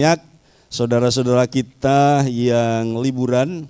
Banyak saudara-saudara kita yang liburan,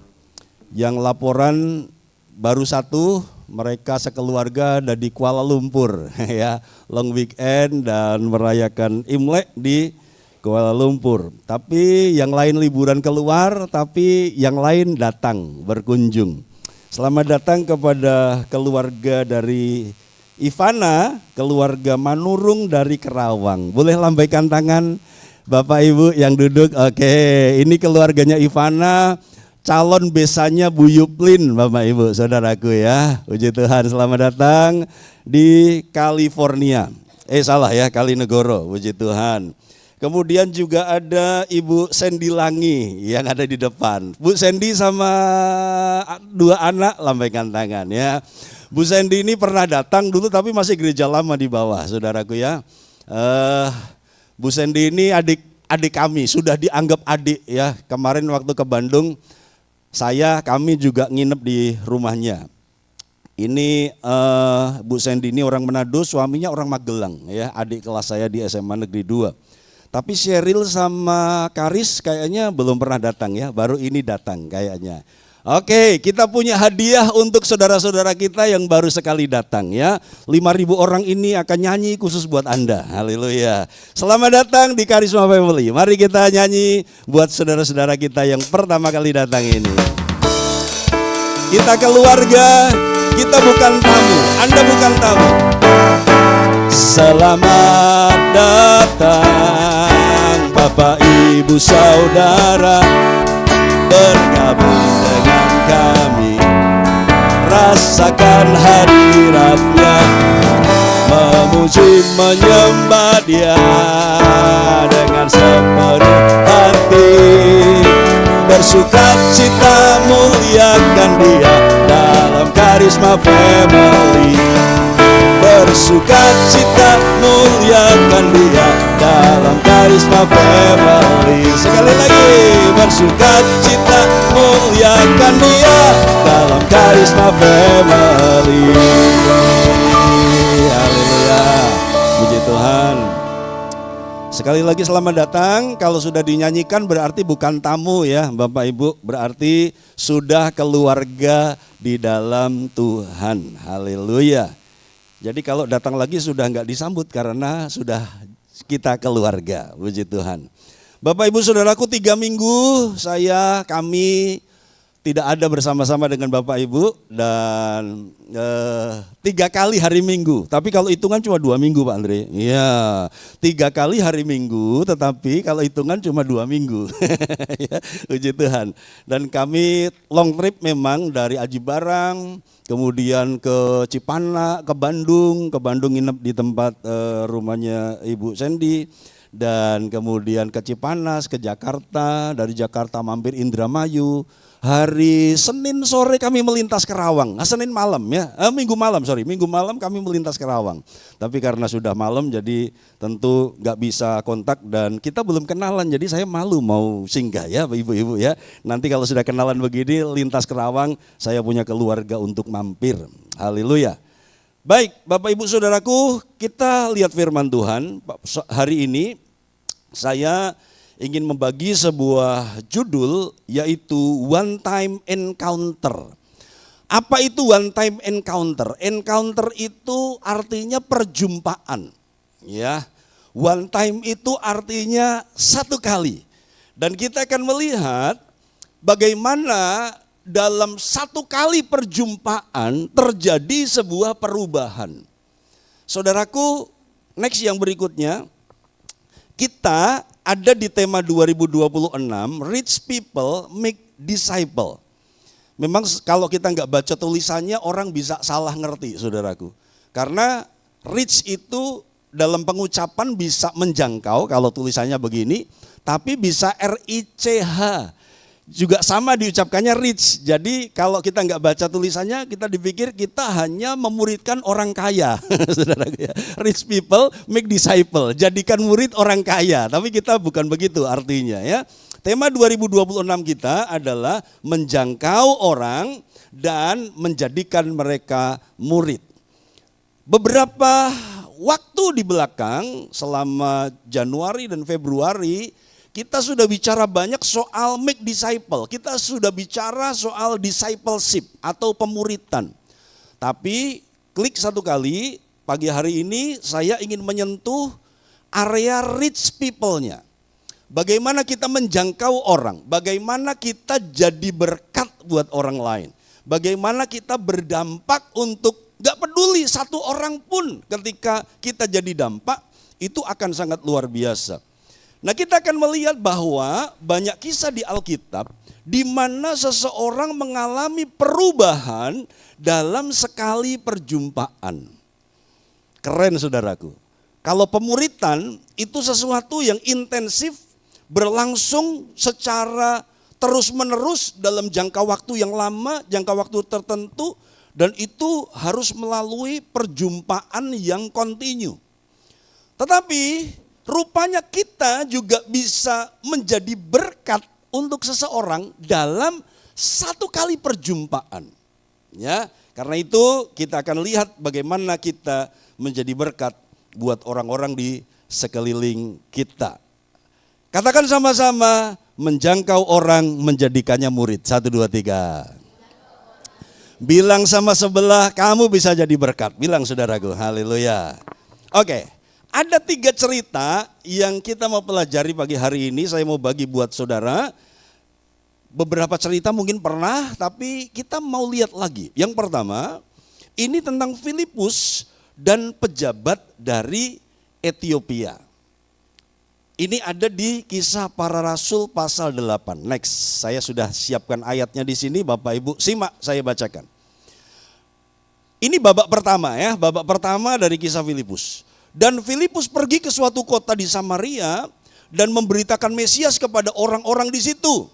yang laporan baru satu, mereka sekeluarga ada di Kuala Lumpur ya, long weekend dan merayakan Imlek di Kuala Lumpur. Tapi yang lain liburan keluar, tapi yang lain datang berkunjung. Selamat datang kepada keluarga dari Ivana, keluarga Manurung dari Kerawang. Boleh lambaikan tangan Bapak Ibu yang duduk. Oke, ini keluarganya Ivana, calon besanya Bu Yuplin, Bapak Ibu, saudaraku ya. Puji Tuhan, selamat datang di California. Salah ya, Kalinegoro, puji Tuhan. Kemudian juga ada Ibu Sandy Langi yang ada di depan. Bu Sandy sama dua anak lambaikan tangan ya. Bu Sandy ini pernah datang dulu tapi masih gereja lama di bawah, saudaraku ya. Bu Sandy ini adik kami, sudah dianggap adik ya. Kemarin waktu ke Bandung, kami juga nginep di rumahnya. Ini Bu Sandy ini orang Manado, suaminya orang Magelang ya, adik kelas saya di SMA Negeri 2. Tapi Sheryl sama Karis kayaknya belum pernah datang ya, baru ini datang kayaknya. Oke, kita punya hadiah untuk saudara-saudara kita yang baru sekali datang ya. 5.000 orang ini akan nyanyi khusus buat Anda. Haleluya. Selamat datang di Karisma Family. Mari kita nyanyi buat saudara-saudara kita yang pertama kali datang ini. Kita keluarga, kita bukan tamu, Anda bukan tamu. Selamat datang Bapak Ibu Saudara, bergabung dengan kami, rasakan hadiratnya, memuji menyembah Dia dengan sepenuh hati, bersukacita muliakan Dia dalam Karisma Family. Bersukacita muliakan Dia dalam Karisma Family. Sekali lagi, bersukacita muliakan Dia dalam Karisma Family. Haleluya, puji Tuhan. Sekali lagi selamat datang. Kalau sudah dinyanyikan berarti bukan tamu ya Bapak Ibu, berarti sudah keluarga di dalam Tuhan. Haleluya. Jadi kalau datang lagi sudah enggak disambut karena sudah kita keluarga, puji Tuhan. Bapak Ibu Saudaraku, 3 minggu kami tidak ada bersama-sama dengan Bapak Ibu dan 3 kali hari Minggu. Tapi kalau hitungan cuma 2 minggu Pak Andre. Iya, 3 kali hari Minggu tetapi kalau hitungan cuma 2 minggu. Ya, puji Tuhan. Dan kami long trip memang dari Aji Barang, kemudian ke Cipanak, ke Bandung nginep di tempat rumahnya Ibu Sandy, dan kemudian ke Cipanas, ke Jakarta, dari Jakarta mampir Indramayu. Hari Senin sore kami melintas Kerawang, Senin malam ya, Minggu malam kami melintas Kerawang. Tapi karena sudah malam jadi tentu gak bisa kontak dan kita belum kenalan, jadi saya malu mau singgah ya ibu-ibu ya. Nanti kalau sudah kenalan begini lintas Kerawang, saya punya keluarga untuk mampir. Haleluya. Baik Bapak Ibu Saudaraku, kita lihat firman Tuhan. Hari ini saya ingin membagi sebuah judul yaitu One Time Encounter. Apa itu one time encounter? Encounter itu artinya perjumpaan. Ya. One time itu artinya satu kali. Dan kita akan melihat bagaimana dalam satu kali perjumpaan terjadi sebuah perubahan. Saudaraku, next yang berikutnya, kita ada di tema 2026, Rich People Make Disciple. Memang kalau kita nggak baca tulisannya orang bisa salah ngerti, saudaraku. Karena rich itu dalam pengucapan bisa menjangkau kalau tulisannya begini, tapi bisa R-I-C-H. Juga sama diucapkannya rich. Jadi kalau kita nggak baca tulisannya, kita dipikir kita hanya memuridkan orang kaya. Saudaraku ya. Rich people make disciple. Jadikan murid orang kaya. Tapi kita bukan begitu artinya ya. Tema 2026 kita adalah menjangkau orang dan menjadikan mereka murid. Beberapa waktu di belakang selama Januari dan Februari Kita sudah bicara banyak soal make disciple. Kita sudah bicara soal discipleship atau pemuritan. Tapi klik satu kali, pagi hari ini saya ingin menyentuh area reach people-nya. Bagaimana kita menjangkau orang, bagaimana kita jadi berkat buat orang lain. Bagaimana kita berdampak untuk gak peduli satu orang pun ketika kita jadi dampak, itu akan sangat luar biasa. Nah, kita akan melihat bahwa banyak kisah di Alkitab di mana seseorang mengalami perubahan dalam sekali perjumpaan. Keren saudaraku. Kalau pemuritan itu sesuatu yang intensif, berlangsung secara terus-menerus dalam jangka waktu yang lama, jangka waktu tertentu, dan itu harus melalui perjumpaan yang kontinu. Tetapi rupanya kita juga bisa menjadi berkat untuk seseorang dalam satu kali perjumpaan. Ya, karena itu kita akan lihat bagaimana kita menjadi berkat buat orang-orang di sekeliling kita. Katakan sama-sama, menjangkau orang menjadikannya murid. 1, 2, 3. Bilang sama sebelah, kamu bisa jadi berkat. Bilang saudaraku, haleluya. Oke. Ada 3 cerita yang kita mau pelajari pagi hari ini, saya mau bagi buat saudara. Beberapa cerita mungkin pernah, tapi kita mau lihat lagi. Yang pertama, ini tentang Filipus dan pejabat dari Ethiopia. Ini ada di Kisah Para Rasul pasal 8. Next, saya sudah siapkan ayatnya di sini, Bapak Ibu simak saya bacakan. Ini babak pertama ya, babak pertama dari kisah Filipus. Dan Filipus pergi ke suatu kota di Samaria dan memberitakan Mesias kepada orang-orang di situ.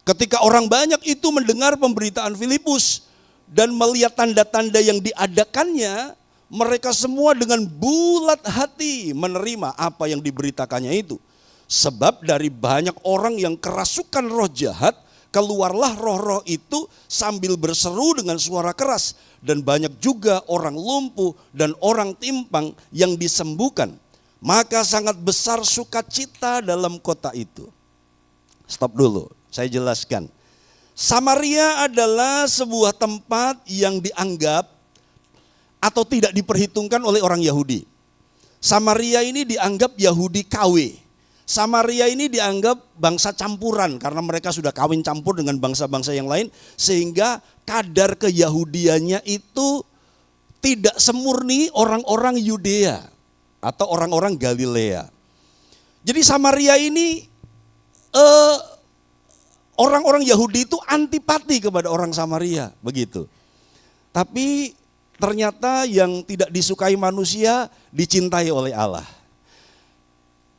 Ketika orang banyak itu mendengar pemberitaan Filipus dan melihat tanda-tanda yang diadakannya, mereka semua dengan bulat hati menerima apa yang diberitakannya itu. Sebab dari banyak orang yang kerasukan roh jahat, keluarlah roh-roh itu sambil berseru dengan suara keras. Dan banyak juga orang lumpuh dan orang timpang yang disembuhkan. Maka sangat besar sukacita dalam kota itu. Stop dulu, saya jelaskan. Samaria adalah sebuah tempat yang dianggap atau tidak diperhitungkan oleh orang Yahudi. Samaria ini dianggap Yahudi KW. Samaria ini dianggap bangsa campuran karena mereka sudah kawin campur dengan bangsa-bangsa yang lain, sehingga kadar keyahudiannya itu tidak semurni orang-orang Yudea atau orang-orang Galilea. Jadi Samaria ini orang-orang Yahudi itu antipati kepada orang Samaria, begitu. Tapi ternyata yang tidak disukai manusia dicintai oleh Allah.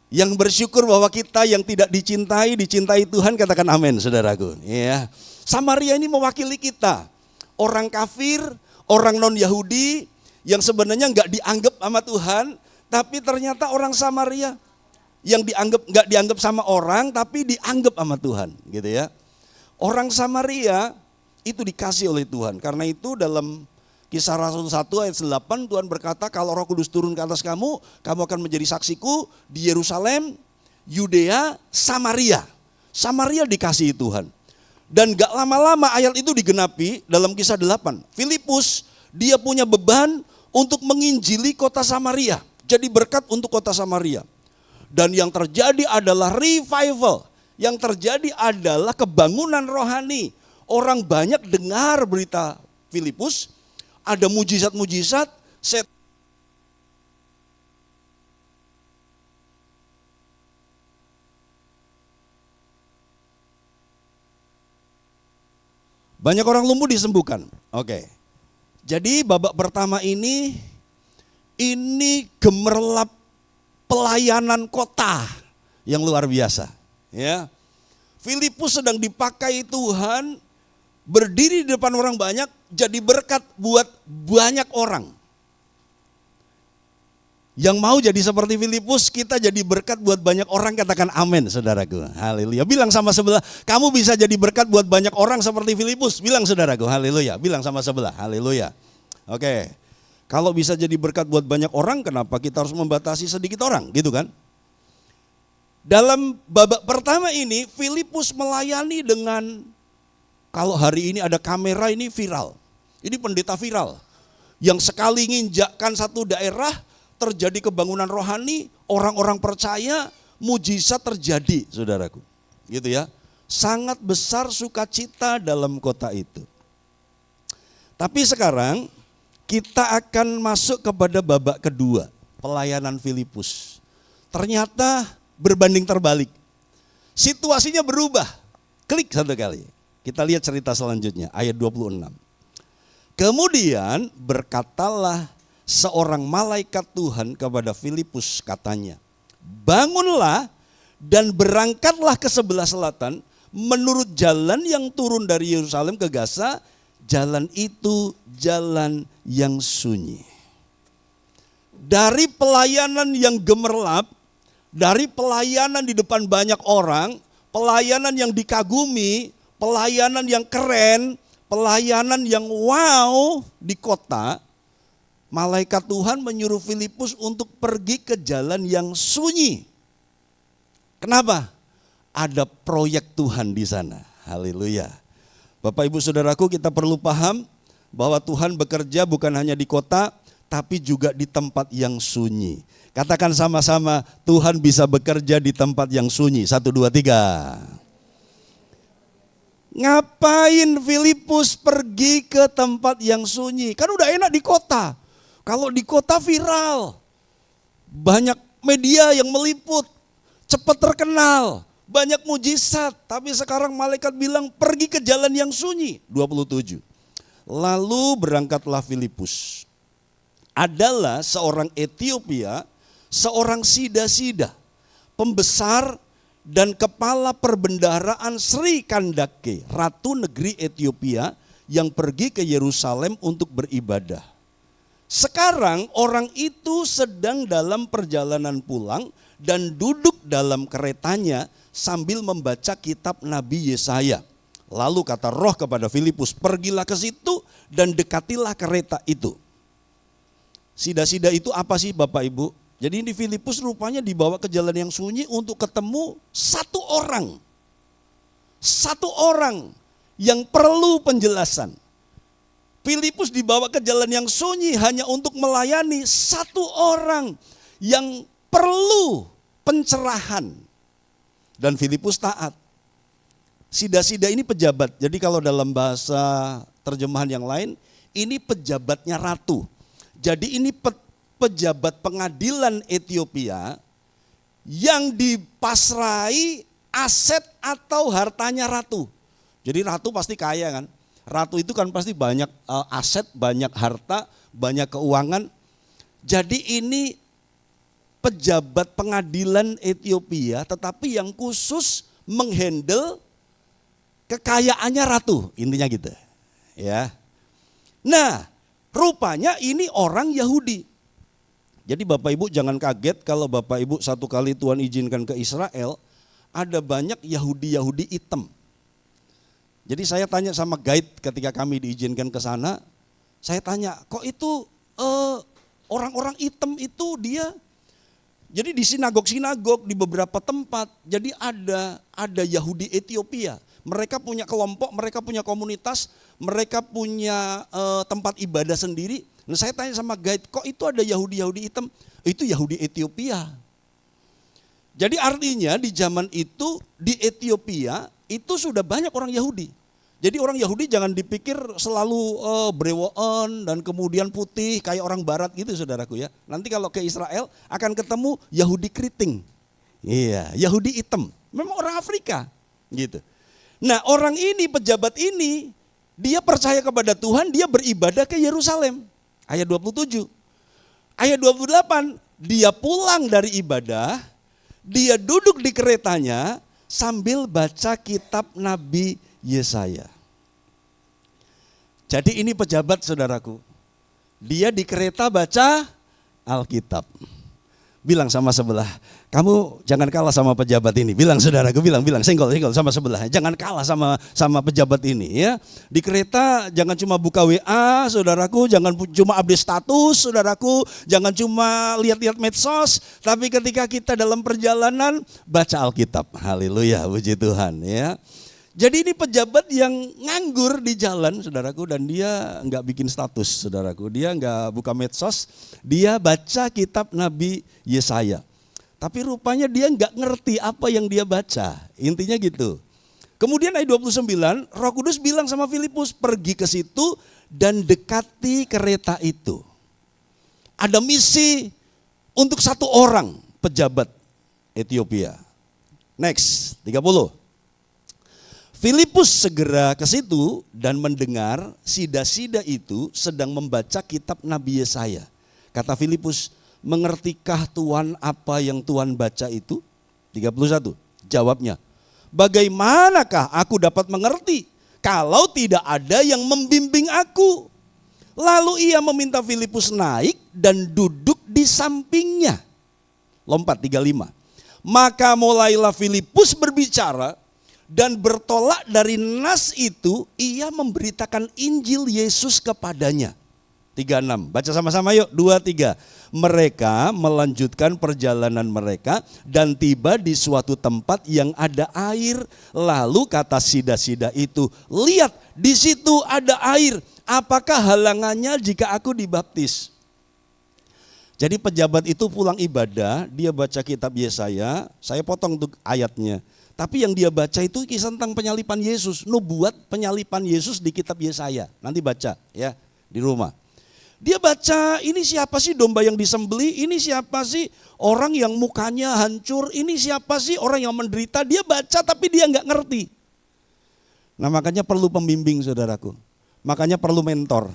Yang bersyukur bahwa kita yang tidak dicintai Tuhan, katakan amin saudaraku. Ya. Samaria ini mewakili kita. Orang kafir, orang non-Yahudi yang sebenarnya nggak dianggap sama Tuhan, tapi ternyata orang Samaria yang nggak dianggap sama orang, tapi dianggap sama Tuhan, gitu ya. Orang Samaria itu dikasih oleh Tuhan. Karena itu dalam Kisah Rasul 1 ayat 8 Tuhan berkata, kalau Roh Kudus turun ke atas kamu, kamu akan menjadi saksiku di Yerusalem, Yudea, Samaria. Samaria dikasihi Tuhan. Dan gak lama-lama ayat itu digenapi dalam Kisah 8. Filipus dia punya beban untuk menginjili kota Samaria. Jadi berkat untuk kota Samaria. Dan yang terjadi adalah revival. Yang terjadi adalah kebangunan rohani. Orang banyak dengar berita Filipus. Ada mujizat-mujizat, banyak orang lumpuh disembuhkan. Oke. Jadi babak pertama ini gemerlap pelayanan kota yang luar biasa. Ya, Filipus sedang dipakai Tuhan, berdiri di depan orang banyak, jadi berkat buat banyak orang. Yang mau jadi seperti Filipus, kita jadi berkat buat banyak orang, katakan amin saudaraku. Haleluya. Bilang sama sebelah, kamu bisa jadi berkat buat banyak orang seperti Filipus. Bilang saudaraku, haleluya. Bilang sama sebelah, haleluya. Oke, kalau bisa jadi berkat buat banyak orang, kenapa kita harus membatasi sedikit orang, gitu kan? Dalam babak pertama ini Filipus melayani dengan, kalau hari ini ada kamera ini viral. Ini pendeta viral yang sekali nginjakkan satu daerah terjadi kebangunan rohani, orang-orang percaya, mujizat terjadi, saudaraku. Gitu ya. Sangat besar sukacita dalam kota itu. Tapi sekarang kita akan masuk kepada babak kedua, pelayanan Filipus. Ternyata berbanding terbalik. Situasinya berubah. Klik satu kali. Kita lihat cerita selanjutnya, ayat 26. Kemudian berkatalah seorang malaikat Tuhan kepada Filipus, katanya, bangunlah dan berangkatlah ke sebelah selatan menurut jalan yang turun dari Yerusalem ke Gaza. Jalan itu jalan yang sunyi. Dari pelayanan yang gemerlap, dari pelayanan di depan banyak orang, pelayanan yang dikagumi, pelayanan yang keren, pelayanan yang wow di kota, malaikat Tuhan menyuruh Filipus untuk pergi ke jalan yang sunyi. Kenapa? Ada proyek Tuhan di sana. Haleluya. Bapak Ibu Saudaraku, kita perlu paham bahwa Tuhan bekerja bukan hanya di kota, tapi juga di tempat yang sunyi. Katakan sama-sama, Tuhan bisa bekerja di tempat yang sunyi. 1, 2, 3. Ngapain Filipus pergi ke tempat yang sunyi? Kan udah enak di kota. Kalau di kota viral, banyak media yang meliput, cepat terkenal, banyak mujizat. Tapi sekarang malaikat bilang pergi ke jalan yang sunyi. 27. Lalu berangkatlah Filipus. Adalah seorang Etiopia, seorang sida-sida, pembesar dan kepala perbendaharaan Sri Kandake, ratu negeri Etiopia yang pergi ke Yerusalem untuk beribadah. Sekarang orang itu sedang dalam perjalanan pulang dan duduk dalam keretanya sambil membaca kitab Nabi Yesaya. Lalu kata Roh kepada Filipus, pergilah ke situ dan dekatilah kereta itu. Sida-sida itu apa sih Bapak Ibu? Jadi ini Filipus rupanya dibawa ke jalan yang sunyi untuk ketemu satu orang. Satu orang yang perlu penjelasan. Filipus dibawa ke jalan yang sunyi hanya untuk melayani satu orang yang perlu pencerahan. Dan Filipus taat. Sida-sida ini pejabat. Jadi kalau dalam bahasa terjemahan yang lain, ini pejabatnya ratu. Jadi ini pejabat pengadilan Ethiopia yang dipasrai aset atau hartanya ratu. Jadi ratu pasti kaya kan. Ratu itu kan pasti banyak aset, banyak harta, banyak keuangan. Jadi ini pejabat pengadilan Ethiopia tetapi yang khusus menghandle kekayaannya ratu, intinya gitu. Ya. Nah, rupanya ini orang Yahudi. Jadi Bapak Ibu jangan kaget kalau Bapak Ibu satu kali Tuhan izinkan ke Israel, ada banyak Yahudi-Yahudi hitam. Jadi saya tanya sama guide ketika kami diizinkan ke sana, saya tanya, kok itu orang-orang hitam itu dia, jadi di sinagog-sinagog di beberapa tempat, jadi ada Yahudi Ethiopia. Mereka punya kelompok, mereka punya komunitas, mereka punya tempat ibadah sendiri. Nah saya tanya sama guide, kok itu ada Yahudi-Yahudi hitam? Itu Yahudi Ethiopia. Jadi artinya di zaman itu di Ethiopia itu sudah banyak orang Yahudi. Jadi orang Yahudi jangan dipikir selalu brewoan dan kemudian putih kayak orang barat gitu saudaraku ya. Nanti kalau ke Israel akan ketemu Yahudi keriting. Iya, Yahudi hitam. Memang orang Afrika gitu. Nah orang ini, pejabat ini, dia percaya kepada Tuhan, dia beribadah ke Yerusalem. Ayat 27. Ayat 28, dia pulang dari ibadah, dia duduk di keretanya sambil baca kitab Nabi Yesaya. Jadi ini pejabat saudaraku. Dia di kereta baca Alkitab. Bilang sama sebelah, kamu jangan kalah sama pejabat ini. Bilang saudaraku, bilang senggol sama sebelah. Jangan kalah sama pejabat ini ya. Di kereta jangan cuma buka WA, saudaraku, jangan cuma update status, saudaraku, jangan cuma lihat-lihat medsos, tapi ketika kita dalam perjalanan baca Alkitab. Haleluya, puji Tuhan ya. Jadi ini pejabat yang nganggur di jalan, saudaraku, dan dia nggak bikin status, saudaraku. Dia nggak buka medsos, dia baca kitab Nabi Yesaya. Tapi rupanya dia nggak ngerti apa yang dia baca, intinya gitu. Kemudian ayat 29, Roh Kudus bilang sama Filipus, pergi ke situ dan dekati kereta itu. Ada misi untuk satu orang pejabat Ethiopia. Next, 30. Filipus segera ke situ dan mendengar sida-sida itu sedang membaca kitab Nabi Yesaya. Kata Filipus, mengertikah Tuhan apa yang Tuhan baca itu? 31, jawabnya, bagaimanakah aku dapat mengerti kalau tidak ada yang membimbing aku? Lalu ia meminta Filipus naik dan duduk di sampingnya. Lompat 35. Maka mulailah Filipus berbicara, dan bertolak dari nas itu, ia memberitakan Injil Yesus kepadanya. 36, baca sama-sama yuk, 2, 3. Mereka melanjutkan perjalanan mereka dan tiba di suatu tempat yang ada air. Lalu kata sida-sida itu, lihat di situ ada air, apakah halangannya jika aku dibaptis? Jadi pejabat itu pulang ibadah, dia baca kitab Yesaya, saya potong untuk ayatnya. Tapi yang dia baca itu kisah tentang penyalipan Yesus, nubuat penyalipan Yesus di kitab Yesaya. Nanti baca ya di rumah. Dia baca, ini siapa sih domba yang disembelih, ini siapa sih orang yang mukanya hancur, ini siapa sih orang yang menderita. Dia baca tapi dia nggak ngerti. Nah makanya perlu pembimbing saudaraku, makanya perlu mentor.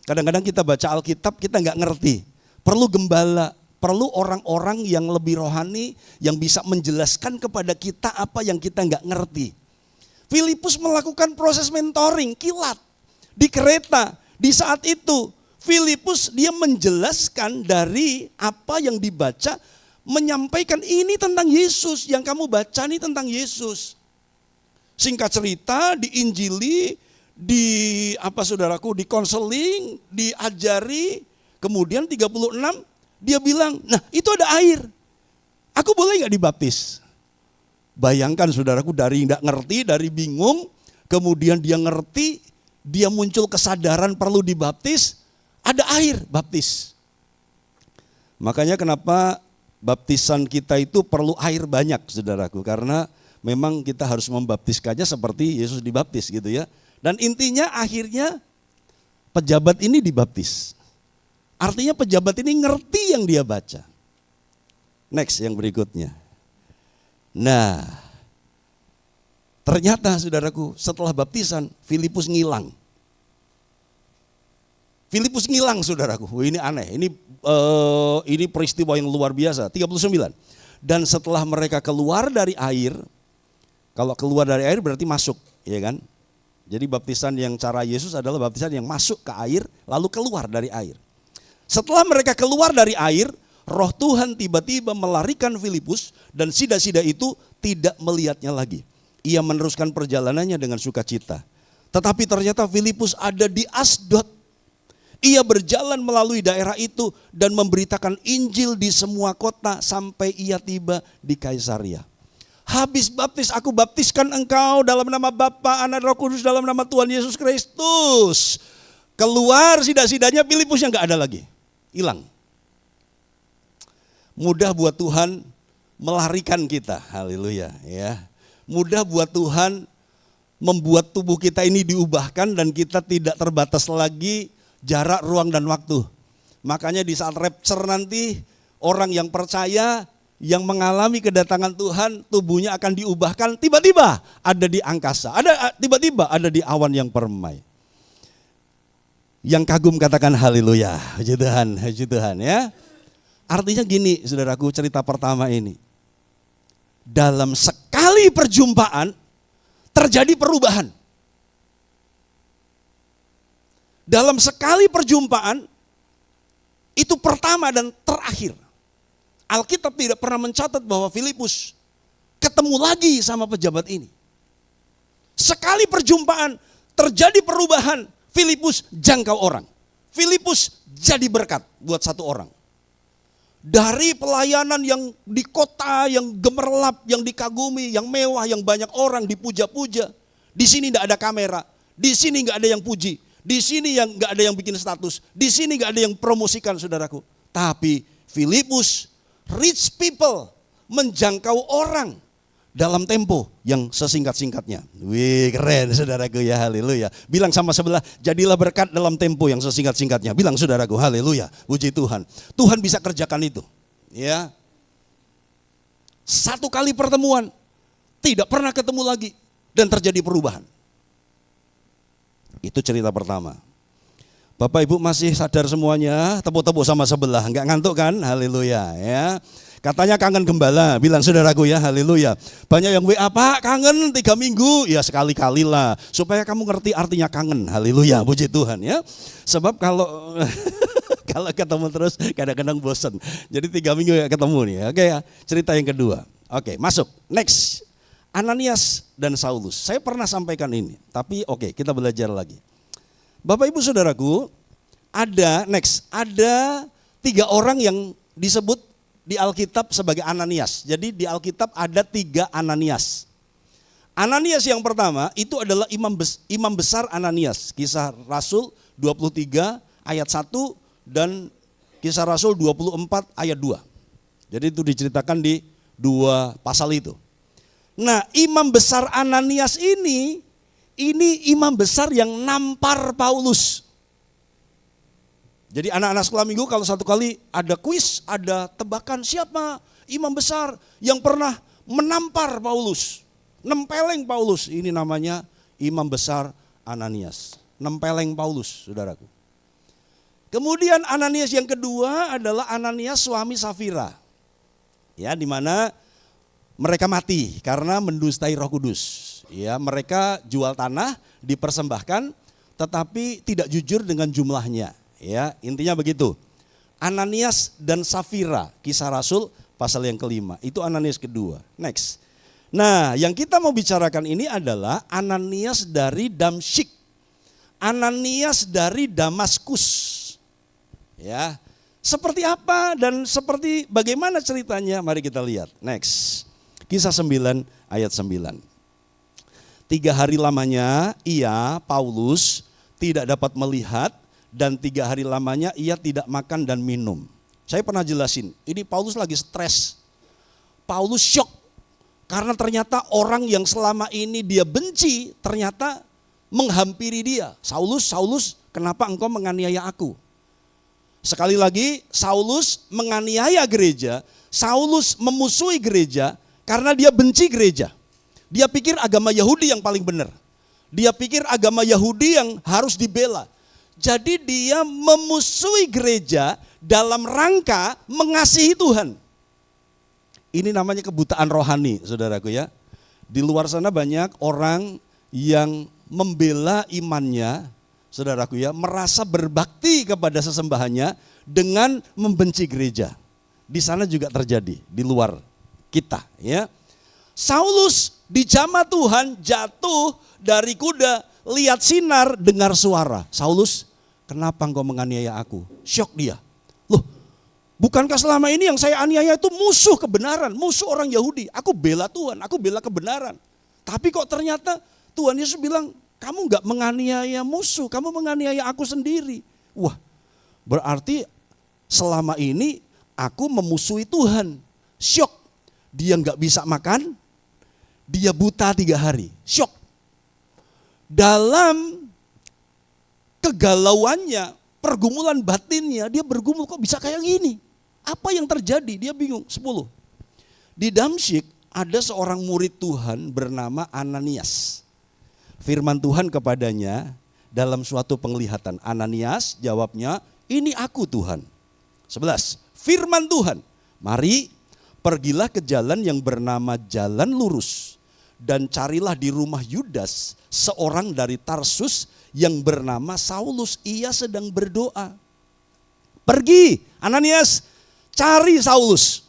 Kadang-kadang kita baca Alkitab kita nggak ngerti, perlu gembala. Perlu orang-orang yang lebih rohani yang bisa menjelaskan kepada kita apa yang kita nggak ngerti. Filipus melakukan proses mentoring kilat di kereta. Di saat itu Filipus dia menjelaskan dari apa yang dibaca, menyampaikan ini tentang Yesus, yang kamu baca ini tentang Yesus. Singkat cerita diinjili, di konseling, diajari. Kemudian 36 dia bilang, nah itu ada air, aku boleh gak dibaptis? Bayangkan saudaraku, dari gak ngerti, dari bingung, kemudian dia ngerti, dia muncul kesadaran perlu dibaptis, ada air, baptis. Makanya kenapa baptisan kita itu perlu air banyak saudaraku, karena memang kita harus membaptiskannya seperti Yesus dibaptis gitu ya. Dan intinya akhirnya pejabat ini dibaptis. Artinya pejabat ini ngerti yang dia baca. Next yang berikutnya. Nah, ternyata saudaraku setelah baptisan Filipus ngilang. Filipus ngilang saudaraku. Ini aneh, ini peristiwa yang luar biasa. 39. Dan setelah mereka keluar dari air, kalau keluar dari air berarti masuk, ya kan? Jadi baptisan yang cara Yesus adalah baptisan yang masuk ke air lalu keluar dari air. Setelah mereka keluar dari air, Roh Tuhan tiba-tiba melarikan Filipus dan sida-sida itu tidak melihatnya lagi. Ia meneruskan perjalanannya dengan sukacita. Tetapi ternyata Filipus ada di Asdod. Ia berjalan melalui daerah itu dan memberitakan Injil di semua kota sampai ia tiba di Kaisaria. Habis baptis, aku baptiskan engkau dalam nama Bapa, Anak, Roh Kudus, dalam nama Tuhan Yesus Kristus. Keluar sida-sidanya, Filipus yang gak ada lagi. Hilang. Mudah buat Tuhan melarikan kita, haleluya ya. Mudah buat Tuhan membuat tubuh kita ini diubahkan dan kita tidak terbatas lagi jarak, ruang dan waktu. Makanya di saat rapture nanti orang yang percaya, yang mengalami kedatangan Tuhan, tubuhnya akan diubahkan, tiba-tiba ada di angkasa, tiba-tiba ada di awan yang permai. Yang kagum katakan haleluya, puji Tuhan ya. Artinya gini saudaraku, cerita pertama ini. Dalam sekali perjumpaan terjadi perubahan. Dalam sekali perjumpaan itu pertama dan terakhir. Alkitab tidak pernah mencatat bahwa Filipus ketemu lagi sama pejabat ini. Sekali perjumpaan, terjadi perubahan, Filipus jangkau orang. Filipus jadi berkat buat satu orang. Dari pelayanan yang di kota, yang gemerlap, yang dikagumi, yang mewah, yang banyak orang dipuja-puja. Di sini tidak ada kamera, di sini nggak ada yang puji, di sini yang nggak ada yang bikin status, di sini nggak ada yang promosikan, saudaraku. Tapi Filipus, rich people, menjangkau orang dalam tempo yang sesingkat-singkatnya. Wih, keren saudaraku ya, haleluya. Bilang sama sebelah, jadilah berkat dalam tempo yang sesingkat-singkatnya. Bilang saudaraku, haleluya, puji Tuhan. Tuhan bisa kerjakan itu. Ya. Satu kali pertemuan, tidak pernah ketemu lagi dan terjadi perubahan. Itu cerita pertama. Bapak Ibu masih sadar semuanya, tepuk-tepuk sama sebelah, enggak ngantuk kan? Haleluya ya. Katanya kangen gembala, bilang saudaraku ya, haleluya. Banyak yang WA, Pak kangen 3 minggu, ya sekali-kali lah. Supaya kamu ngerti artinya kangen, haleluya, puji Tuhan ya. Sebab kalau kalau ketemu terus kadang-kadang bosan. Jadi 3 minggu ya ketemu nih, oke ya. Cerita yang kedua, oke masuk, next. Ananias dan Saulus, saya pernah sampaikan ini, tapi oke kita belajar lagi. Bapak Ibu Saudaraku, ada 3 orang yang disebut di Alkitab sebagai Ananias. Jadi di Alkitab ada 3 Ananias. Ananias yang pertama itu adalah imam besar Ananias. Kisah Rasul 23 ayat 1 dan Kisah Rasul 24 ayat 2. Jadi itu diceritakan di 2 pasal itu. Nah, imam besar Ananias ini imam besar yang nampar Paulus. Jadi anak-anak sekolah minggu kalau satu kali ada kuis, ada tebakan siapa imam besar yang pernah menampar Paulus, nempeleng Paulus. Ini namanya imam besar Ananias, nempeleng Paulus, saudaraku. Kemudian Ananias yang kedua adalah Ananias suami Safira. Ya, di mana mereka mati karena mendustai Roh Kudus. Ya, mereka jual tanah, dipersembahkan, tetapi tidak jujur dengan jumlahnya. Ya, intinya begitu. Ananias dan Safira, Kisah Rasul pasal yang kelima. Itu Ananias kedua. Next. Nah, yang kita mau bicarakan ini adalah Ananias dari Damsyik. Ananias dari Damaskus. Ya. Seperti apa dan seperti bagaimana ceritanya? Mari kita lihat. Next. Kisah 9 ayat 9. 3 hari lamanya ia, Paulus, tidak dapat melihat dan 3 hari lamanya ia tidak makan dan minum. Saya pernah jelasin, ini Paulus lagi stres. Paulus syok karena ternyata orang yang selama ini dia benci ternyata menghampiri dia. Saulus, Saulus, kenapa engkau menganiaya aku? Sekali lagi, Saulus menganiaya gereja, Saulus memusuhi gereja karena dia benci gereja. Dia pikir agama Yahudi yang paling benar. Dia pikir agama Yahudi yang harus dibela. Jadi dia memusuhi gereja dalam rangka mengasihi Tuhan. Ini namanya kebutaan rohani, saudaraku ya. Di luar sana banyak orang yang membela imannya, saudaraku ya, merasa berbakti kepada sesembahannya dengan membenci gereja. Di sana juga terjadi, di luar kita ya. Saulus dijamah Tuhan jatuh dari kuda, lihat sinar, dengar suara. Saulus, kenapa engkau menganiaya aku? Syok dia. Loh, bukankah selama ini yang saya aniaya itu musuh kebenaran, musuh orang Yahudi. Aku bela Tuhan, aku bela kebenaran. Tapi kok ternyata Tuhan Yesus bilang, kamu gak menganiaya musuh, kamu menganiaya aku sendiri. Wah, berarti selama ini aku memusuhi Tuhan. Syok, dia gak bisa makan, dia buta 3 hari. Syok. Dalam kegalauannya, pergumulan batinnya, dia bergumul kok bisa kayak gini. Apa yang terjadi? Dia bingung. 10. Di Damsyik ada seorang murid Tuhan bernama Ananias. Firman Tuhan kepadanya dalam suatu penglihatan. Ananias jawabnya, ini aku Tuhan. 11. Firman Tuhan, mari pergilah ke jalan yang bernama Jalan Lurus dan carilah di rumah Yudas seorang dari Tarsus yang bernama Saulus, ia sedang berdoa. Pergi, Ananias, cari Saulus.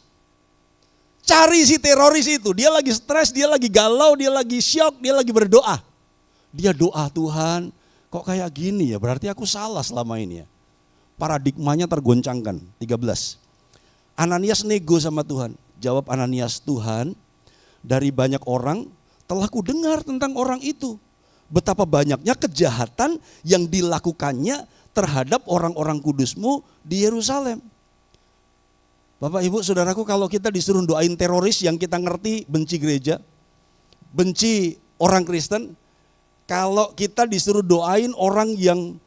cari si teroris itu. Dia lagi stres, dia lagi galau, dia lagi syok, dia lagi berdoa. Dia doa, Tuhan kok kayak gini ya, berarti aku salah selama ini ya. Paradigmanya tergoncangkan. 13. Ananias nego sama Tuhan. Jawab Ananias, Tuhan, dari banyak orang telah ku dengar tentang orang itu. Betapa banyaknya kejahatan yang dilakukannya terhadap orang-orang kudus-Mu di Yerusalem. Bapak Ibu Saudaraku, kalau kita disuruh doain teroris yang kita ngerti benci gereja, benci orang Kristen, kalau kita disuruh doain orang yang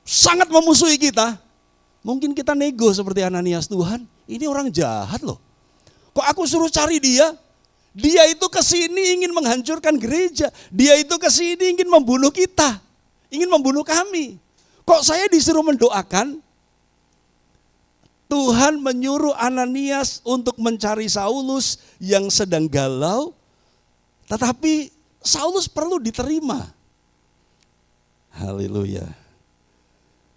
sangat memusuhi kita, mungkin kita nego seperti Ananias, Tuhan ini orang jahat loh. Kok aku suruh cari dia? Dia itu kesini ingin menghancurkan gereja. Dia itu kesini ingin membunuh kita. Ingin membunuh kami. Kok saya disuruh mendoakan? Tuhan menyuruh Ananias untuk mencari Saulus yang sedang galau. Tetapi Saulus perlu diterima. Haleluya.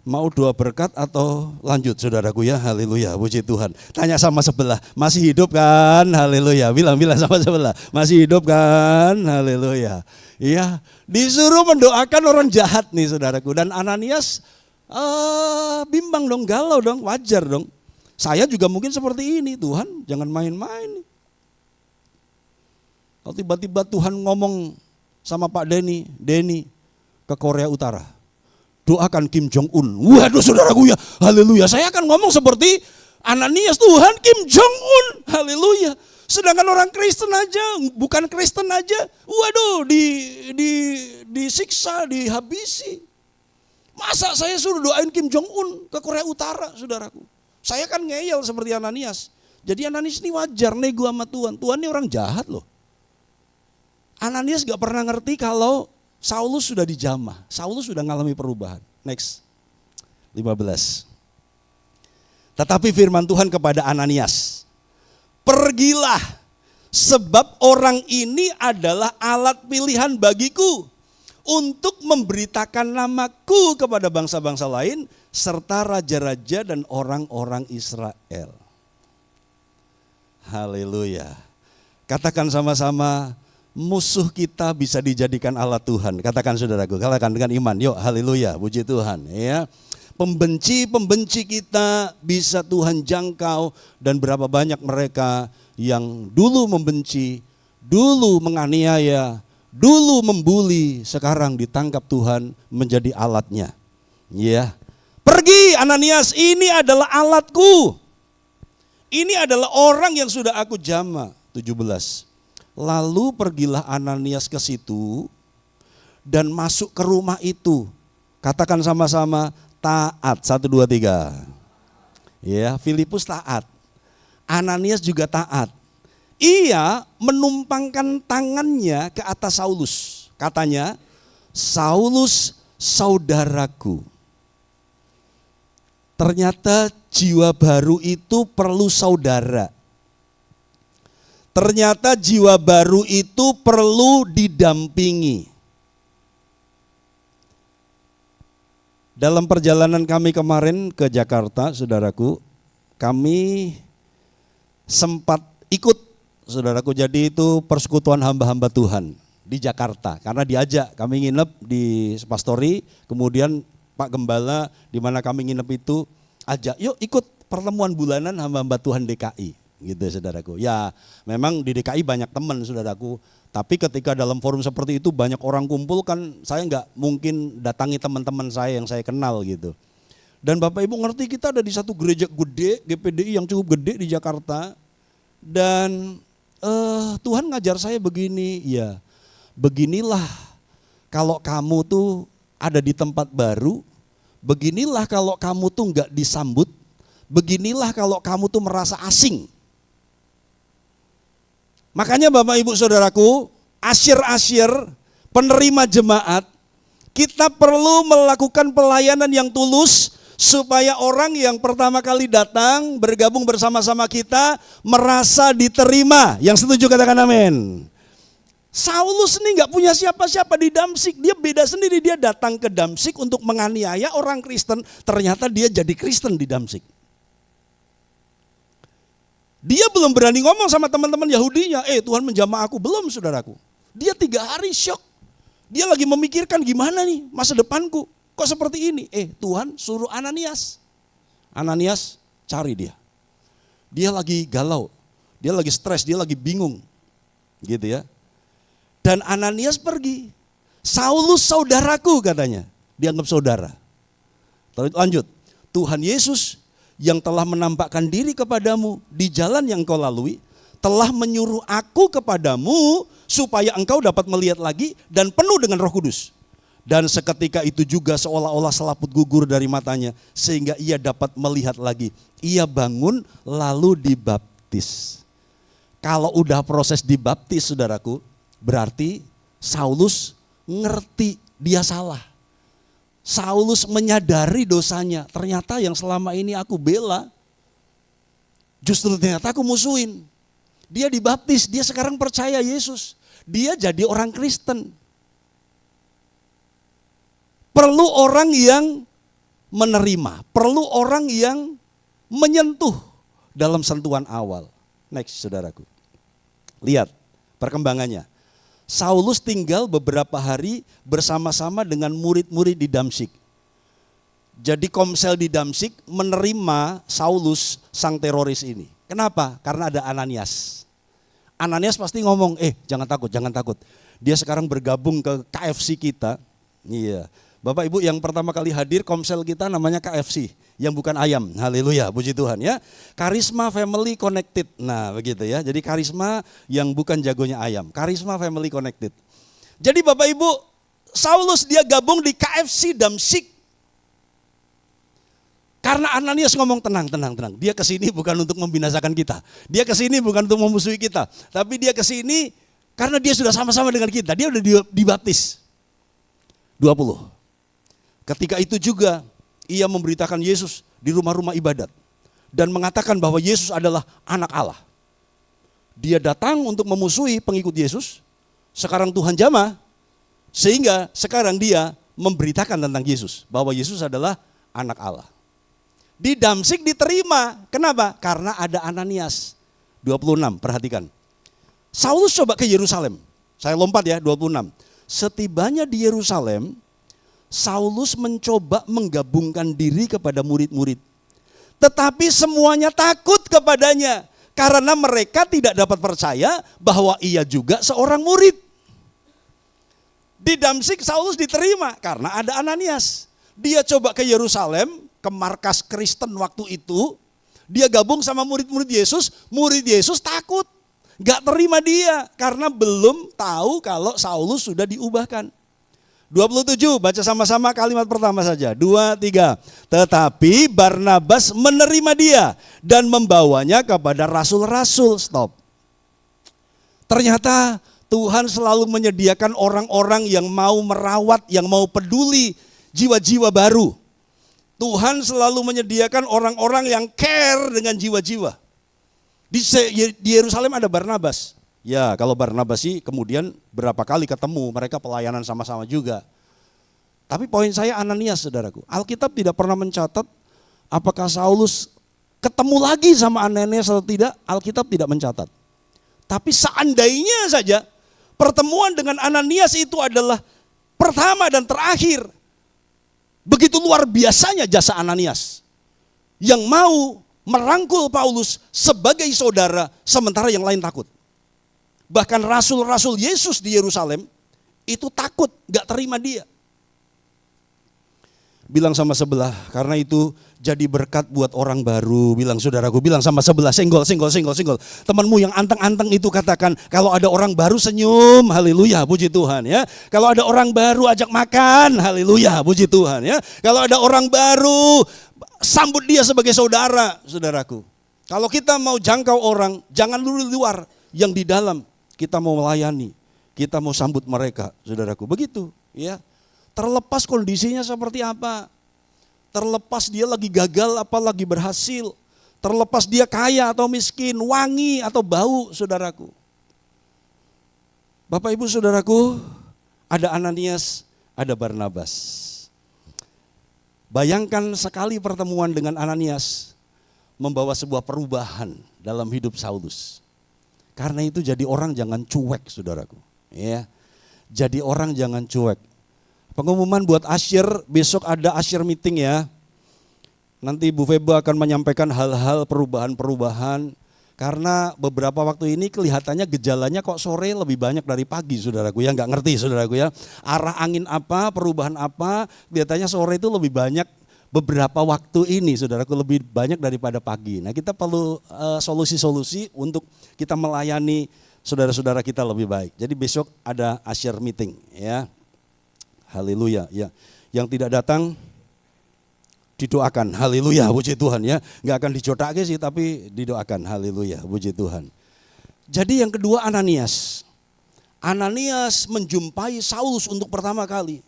Mau doa berkat atau lanjut saudaraku ya, haleluya, puji Tuhan. Tanya sama sebelah, masih hidup kan, haleluya. Bilang sama sebelah, masih hidup kan, haleluya. Iya, disuruh mendoakan orang jahat nih saudaraku. Dan Ananias bimbang dong, galau dong, wajar dong. Saya juga mungkin seperti ini, Tuhan jangan main-main. Kalau tiba-tiba Tuhan ngomong sama Pak Denny ke Korea Utara, doakan Kim Jong Un. Waduh saudaraku ya, haleluya. Saya akan ngomong seperti Ananias, Tuhan Kim Jong Un, haleluya. Sedangkan orang Kristen aja, bukan Kristen aja, waduh disiksa, dihabisi. Masa saya suruh doain Kim Jong Un ke Korea Utara, saudaraku. Saya kan ngeyel seperti Ananias. Jadi Ananias ini wajar nego sama Tuhan. Tuhan ini orang jahat loh. Ananias gak pernah ngerti kalau Saulus sudah dijamah, Saulus sudah mengalami perubahan. Next, 15. Tetapi firman Tuhan kepada Ananias, pergilah sebab orang ini adalah alat pilihan bagiku untuk memberitakan namaku kepada bangsa-bangsa lain serta raja-raja dan orang-orang Israel. Haleluya. Katakan sama-sama, musuh kita bisa dijadikan alat Tuhan. Katakan saudaraku, katakan dengan iman. Yuk, haleluya, puji Tuhan. Ya, pembenci kita bisa Tuhan jangkau, dan berapa banyak mereka yang dulu membenci, dulu menganiaya, dulu membuli, sekarang ditangkap Tuhan menjadi alatnya. Ya, pergi Ananias, ini adalah alatku. Ini adalah orang yang sudah aku jamah. 17. Lalu pergilah Ananias ke situ dan masuk ke rumah itu. Katakan sama-sama, taat. 1, 2, 3. Ya, Filipus taat. Ananias juga taat. Ia menumpangkan tangannya ke atas Saulus. Katanya, Saulus saudaraku. Ternyata jiwa baru itu perlu saudara. Ternyata jiwa baru itu perlu didampingi. Dalam perjalanan kami kemarin ke Jakarta, saudaraku, kami sempat ikut, saudaraku, jadi itu persekutuan hamba-hamba Tuhan di Jakarta. Karena diajak, kami nginep di Pastori, kemudian Pak Gembala di mana kami nginep itu ajak, yuk ikut pertemuan bulanan hamba-hamba Tuhan DKI. Gitu saudaraku. Ya memang di DKI banyak teman saudaraku, tapi ketika dalam forum seperti itu banyak orang kumpul kan, saya nggak mungkin datangi teman-teman saya yang saya kenal gitu. Dan Bapak Ibu ngerti, kita ada di satu gereja gede, GPDI yang cukup gede di Jakarta. Dan Tuhan ngajar saya begini, ya beginilah kalau kamu tuh ada di tempat baru, beginilah kalau kamu tuh nggak disambut, beginilah kalau kamu tuh merasa asing. Makanya Bapak Ibu Saudaraku, asyir-asyir, penerima jemaat, kita perlu melakukan pelayanan yang tulus supaya orang yang pertama kali datang bergabung bersama-sama kita merasa diterima. Yang setuju katakan amin. Saulus ini gak punya siapa-siapa di Damsik, dia beda sendiri, dia datang ke Damsik untuk menganiaya orang Kristen, ternyata dia jadi Kristen di Damsik. Dia belum berani ngomong sama teman-teman Yahudinya, Tuhan menjamah aku, belum saudaraku. Dia 3 hari syok. Dia lagi memikirkan gimana nih masa depanku, kok seperti ini. Tuhan suruh Ananias. Ananias cari dia. Dia lagi galau, dia lagi stres, dia lagi bingung. Gitu ya. Dan Ananias pergi. Saulus saudaraku katanya, dianggap saudara. Lanjut, Tuhan Yesus yang telah menampakkan diri kepadamu di jalan yang kau lalui, telah menyuruh aku kepadamu supaya engkau dapat melihat lagi dan penuh dengan Roh Kudus. Dan seketika itu juga seolah-olah selaput gugur dari matanya sehingga ia dapat melihat lagi. Ia bangun lalu dibaptis. Kalau udah proses dibaptis saudaraku, berarti Saulus ngerti dia salah. Saulus menyadari dosanya, ternyata yang selama ini aku bela, justru ternyata aku musuhin. Dia dibaptis, dia sekarang percaya Yesus. Dia jadi orang Kristen. Perlu orang yang menerima, perlu orang yang menyentuh dalam sentuhan awal. Next saudaraku, lihat perkembangannya. Saulus tinggal beberapa hari bersama-sama dengan murid-murid di Damsyik. Jadi Komsel di Damsyik menerima Saulus sang teroris ini. Kenapa? Karena ada Ananias. Ananias pasti ngomong, jangan takut, jangan takut. Dia sekarang bergabung ke KFC kita. Iya. Bapak Ibu yang pertama kali hadir Komsel kita namanya KFC, yang bukan ayam. Haleluya, puji Tuhan ya. Karisma Family Connected. Nah, begitu ya. Jadi karisma yang bukan jagonya ayam. Karisma Family Connected. Jadi Bapak Ibu, Saulus dia gabung di KFC Damsyik. Karena Ananias ngomong tenang. Dia kesini bukan untuk membinasakan kita. Dia kesini bukan untuk memusuhi kita. Tapi dia kesini karena dia sudah sama-sama dengan kita. Dia udah dibaptis. 20. Ketika itu juga ia memberitakan Yesus di rumah-rumah ibadat. Dan mengatakan bahwa Yesus adalah anak Allah. Dia datang untuk memusuhi pengikut Yesus. Sekarang Tuhan jamah. Sehingga sekarang dia memberitakan tentang Yesus. Bahwa Yesus adalah anak Allah. Di Damsyik diterima. Kenapa? Karena ada Ananias. 26, perhatikan. Saulus coba ke Yerusalem. Saya lompat ya, 26. Setibanya di Yerusalem, Saulus mencoba menggabungkan diri kepada murid-murid. Tetapi semuanya takut kepadanya. Karena mereka tidak dapat percaya bahwa ia juga seorang murid. Di Damsyik Saulus diterima karena ada Ananias. Dia coba ke Yerusalem, ke markas Kristen waktu itu. Dia gabung sama murid-murid Yesus takut. Gak terima dia karena belum tahu kalau Saulus sudah diubahkan. 27, baca sama-sama kalimat pertama saja. 2, 3. Tetapi Barnabas menerima dia dan membawanya kepada rasul-rasul. Stop. Ternyata Tuhan selalu menyediakan orang-orang yang mau merawat, yang mau peduli jiwa-jiwa baru. Tuhan selalu menyediakan orang-orang yang care dengan jiwa-jiwa. Di Yerusalem ada Barnabas. Ya, kalau Barnabas sih kemudian berapa kali ketemu, mereka pelayanan sama-sama juga. Tapi poin saya Ananias, saudaraku. Alkitab tidak pernah mencatat apakah Saulus ketemu lagi sama Ananias atau tidak, Alkitab tidak mencatat. Tapi seandainya saja pertemuan dengan Ananias itu adalah pertama dan terakhir. Begitu luar biasanya jasa Ananias yang mau merangkul Paulus sebagai saudara sementara yang lain takut. Bahkan rasul-rasul Yesus di Yerusalem itu takut, gak terima dia. Bilang sama sebelah, karena itu jadi berkat buat orang baru. Bilang saudaraku, bilang sama sebelah, senggol. Temanmu yang anteng-anteng itu katakan, kalau ada orang baru senyum, haleluya, puji Tuhan ya. Kalau ada orang baru ajak makan, haleluya, puji Tuhan ya. Kalau ada orang baru, sambut dia sebagai saudara, saudaraku. Kalau kita mau jangkau orang, jangan dulu di luar, yang di dalam. Kita mau melayani, kita mau sambut mereka, saudaraku. Begitu, ya. Terlepas kondisinya seperti apa. Terlepas dia lagi gagal apa lagi berhasil. Terlepas dia kaya atau miskin, wangi atau bau, saudaraku. Bapak Ibu saudaraku, ada Ananias, ada Barnabas. Bayangkan sekali pertemuan dengan Ananias. membawa sebuah perubahan dalam hidup Saulus. Karena itu jadi orang jangan cuek, saudaraku. Ya, jadi orang jangan cuek. Pengumuman buat Asyir, besok ada Asyir meeting ya. Nanti Bu Feba akan menyampaikan hal-hal perubahan-perubahan. Karena beberapa waktu ini kelihatannya gejalanya kok sore lebih banyak dari pagi, saudaraku ya. Nggak ngerti saudaraku ya, arah angin apa, perubahan apa, kelihatannya sore itu lebih banyak beberapa waktu ini, saudaraku, lebih banyak daripada pagi. Nah, kita perlu solusi-solusi untuk kita melayani saudara-saudara kita lebih baik. Jadi besok ada Asyir meeting ya. Haleluya ya. Yang tidak datang didoakan. Haleluya, puji Tuhan ya. Nggak akan dicotake sih, tapi didoakan. Haleluya, puji Tuhan. Jadi yang kedua Ananias. Ananias menjumpai Saulus untuk pertama kali.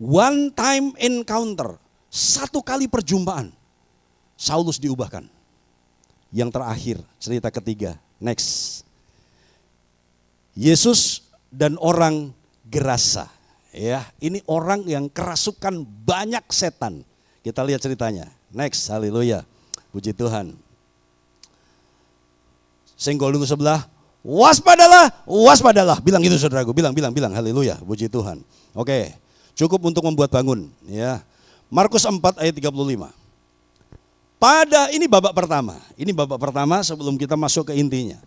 One time encounter, satu kali perjumpaan, Saulus diubahkan. Yang terakhir, cerita ketiga, next. Yesus dan orang Gerasa. Ya, ini orang yang kerasukan banyak setan. Kita lihat ceritanya. Next, haleluya. Puji Tuhan. Senggol dulu sebelah. Waspadalah, waspadalah. Bilang gitu saudaraku, bilang, haleluya. Puji Tuhan. Oke. Cukup untuk membuat bangun ya. Markus 4 ayat 35. Ini babak pertama. Ini babak pertama sebelum kita masuk ke intinya.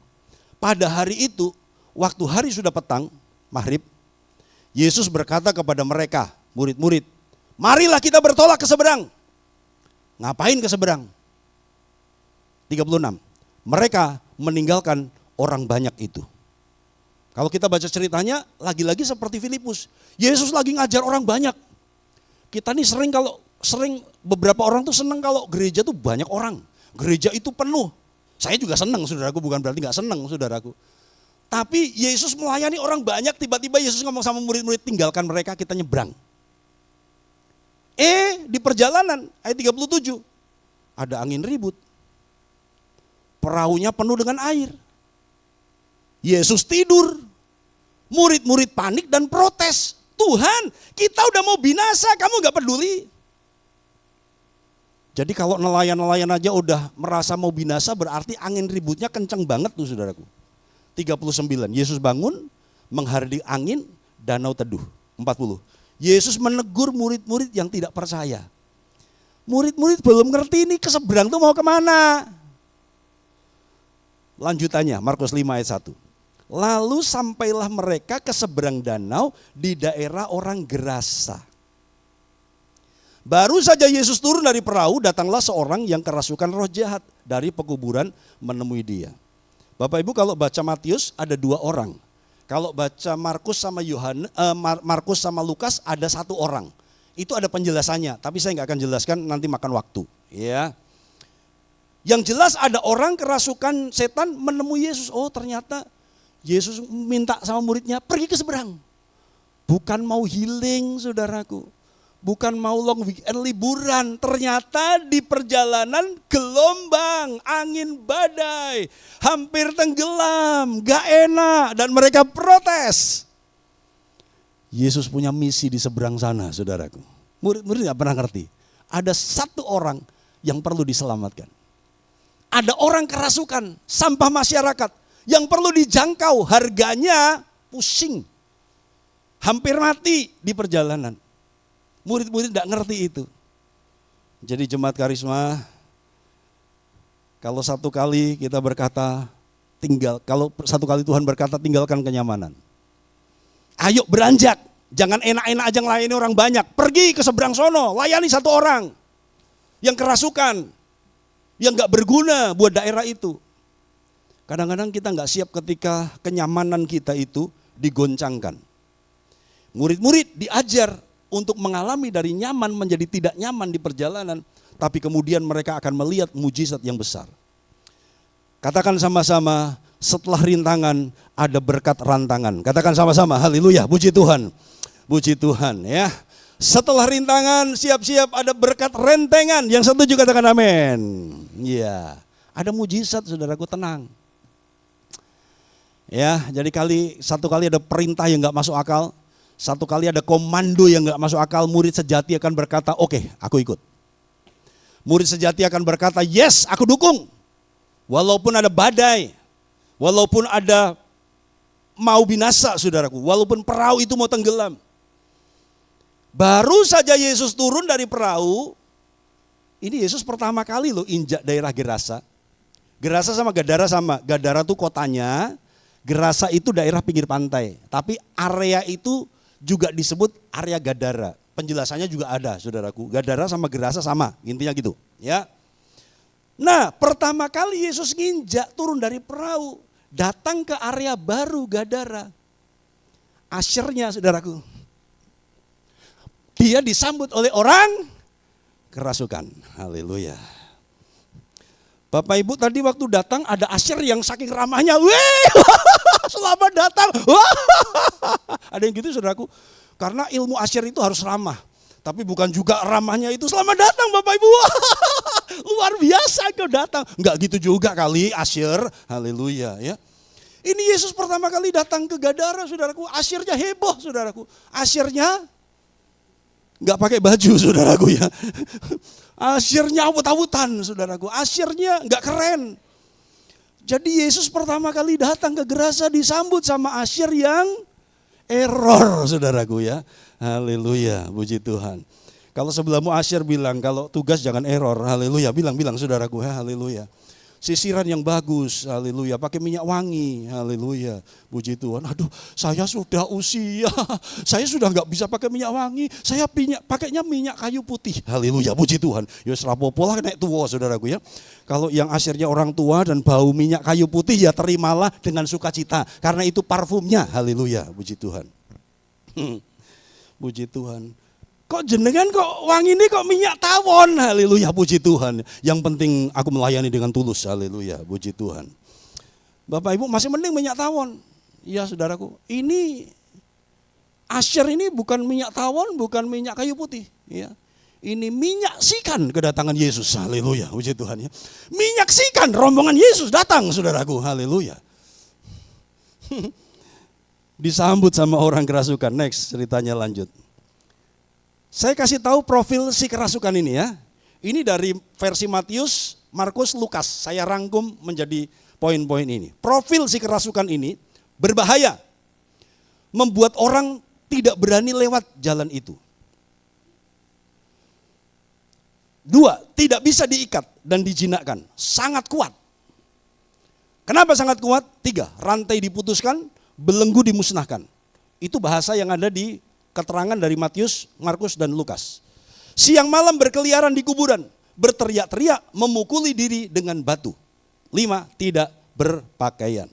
Pada hari itu, waktu hari sudah petang, maghrib, Yesus berkata kepada mereka, murid-murid, marilah kita bertolak ke seberang. Ngapain ke seberang? 36. Mereka meninggalkan orang banyak itu. Kalau kita baca ceritanya, lagi-lagi seperti Filipus. Yesus lagi ngajar orang banyak. Kita nih sering beberapa orang tuh senang kalau gereja tuh banyak orang. Gereja itu penuh. Saya juga senang saudaraku, bukan berarti gak senang saudaraku. Tapi Yesus melayani orang banyak, tiba-tiba Yesus ngomong sama murid-murid, tinggalkan mereka, kita nyebrang. Di perjalanan, ayat 37, ada angin ribut. Perahunya penuh dengan air. Yesus tidur, murid-murid panik dan protes. Tuhan, kita udah mau binasa, kamu gak peduli. Jadi kalau nelayan-nelayan aja udah merasa mau binasa, berarti angin ributnya kencang banget tuh saudaraku. 39, Yesus bangun, menghardik angin, danau teduh. 40, Yesus menegur murid-murid yang tidak percaya. Murid-murid belum ngerti ini ke seberang tuh mau kemana. Lanjutannya, Markus 5 ayat 1. Lalu sampailah mereka ke seberang danau di daerah orang Gerasa. Baru saja Yesus turun dari perahu, datanglah seorang yang kerasukan roh jahat dari pekuburan menemui dia. Bapak Ibu kalau baca Matius ada 2 orang. Kalau baca Markus sama Lukas ada 1 orang. Itu ada penjelasannya, tapi saya nggak akan jelaskan, nanti makan waktu. Ya. Yang jelas ada orang kerasukan setan menemui Yesus. Oh ternyata Yesus minta sama muridnya pergi ke seberang. Bukan mau healing saudaraku. Bukan mau long weekend liburan. Ternyata di perjalanan gelombang, angin badai. Hampir tenggelam, gak enak. Dan mereka protes. Yesus punya misi di seberang sana saudaraku. Murid-murid gak pernah ngerti. Ada 1 orang yang perlu diselamatkan. Ada orang kerasukan, sampah masyarakat. Yang perlu dijangkau, harganya pusing. Hampir mati di perjalanan. Murid-murid tidak ngerti itu. Jadi jemaat karisma, kalau 1 kali kita berkata kalau 1 kali Tuhan berkata tinggalkan kenyamanan. Ayo beranjak, jangan enak-enak aja ngelayani orang banyak. Pergi ke seberang sono, layani 1 orang yang kerasukan, yang gak berguna buat daerah itu. Kadang-kadang kita nggak siap ketika kenyamanan kita itu digoncangkan. Murid-murid diajar untuk mengalami dari nyaman menjadi tidak nyaman di perjalanan, tapi kemudian mereka akan melihat mujizat yang besar. Katakan sama-sama, setelah rintangan ada berkat rantangan. Katakan sama-sama, haleluya, puji Tuhan. Puji Tuhan ya. Setelah rintangan siap-siap ada berkat rentengan. Yang setuju katakan amin. Iya, ada mujizat saudaraku, tenang. Ya, jadi 1 kali ada perintah yang gak masuk akal, 1 kali ada komando yang gak masuk akal, murid sejati akan berkata, oke, aku ikut. Murid sejati akan berkata, yes, aku dukung. Walaupun ada badai, walaupun ada mau binasa, saudaraku, walaupun perahu itu mau tenggelam. Baru saja Yesus turun dari perahu, ini Yesus pertama kali loh injak daerah Gerasa. Gerasa sama Gadara sama, Gadara tuh kotanya, Gerasa itu daerah pinggir pantai. Tapi area itu juga disebut area Gadara. Penjelasannya juga ada, saudaraku. Gadara sama Gerasa sama, intinya gitu. Ya. Nah, pertama kali Yesus nginjak turun dari perahu, datang ke area baru Gadara. Asyirnya, saudaraku, dia disambut oleh orang kerasukan. Haleluya. Bapak Ibu tadi waktu datang ada asyir yang saking ramahnya, wih, selamat datang. Ada yang gitu, saudaraku. Karena ilmu asyir itu harus ramah. Tapi bukan juga ramahnya itu selamat datang Bapak Ibu. Luar biasa kau datang. Enggak gitu juga kali asyir. Haleluya ya. Ini Yesus pertama kali datang ke Gadara, saudaraku. Asyirnya heboh, saudaraku. Asyirnya enggak pakai baju, saudaraku ya. Asyirnya awut-awutan, saudaraku. Asyirnya enggak keren. Jadi Yesus pertama kali datang ke Gerasa disambut sama asyir yang error, saudaraku ya. Haleluya, puji Tuhan. Kalau sebelahmu asyir bilang, kalau tugas jangan error, haleluya. Bilang, saudaraku, haleluya. Sisiran yang bagus, haleluya. Pakai minyak wangi, haleluya. Puji Tuhan. Aduh, saya sudah usia, saya sudah nggak bisa pakai minyak wangi. Saya pakainya minyak kayu putih, haleluya. Puji Tuhan. Yus rapopo lah naik tua, saudaraku ya. Kalau yang asyirnya orang tua dan bau minyak kayu putih, ya terimalah dengan sukacita. Karena itu parfumnya, haleluya. Puji Tuhan. Puji Tuhan. Kok jenengan kok wangi ini kok minyak tawon, haleluya, puji Tuhan. Yang penting aku melayani dengan tulus, haleluya, puji Tuhan. Bapak Ibu masih mending minyak tawon. Ya saudaraku, ini asyir ini bukan minyak tawon, bukan minyak kayu putih. Ya. Ini minyaksikan kedatangan Yesus, haleluya, puji Tuhan. Ya. Minyaksikan rombongan Yesus datang, saudaraku, haleluya. Disambut sama orang kerasukan. Next, ceritanya lanjut. Saya kasih tahu profil si kerasukan ini ya. Ini dari versi Matius, Markus, Lukas. Saya rangkum menjadi poin-poin ini. Profil si kerasukan ini berbahaya. Membuat orang tidak berani lewat jalan itu. 2, tidak bisa diikat dan dijinakkan. Sangat kuat. Kenapa sangat kuat? 3, rantai diputuskan, belenggu dimusnahkan. Itu bahasa yang ada di keterangan dari Matius, Markus, dan Lukas. Siang malam berkeliaran di kuburan, berteriak-teriak, memukuli diri dengan batu. 5, tidak berpakaian.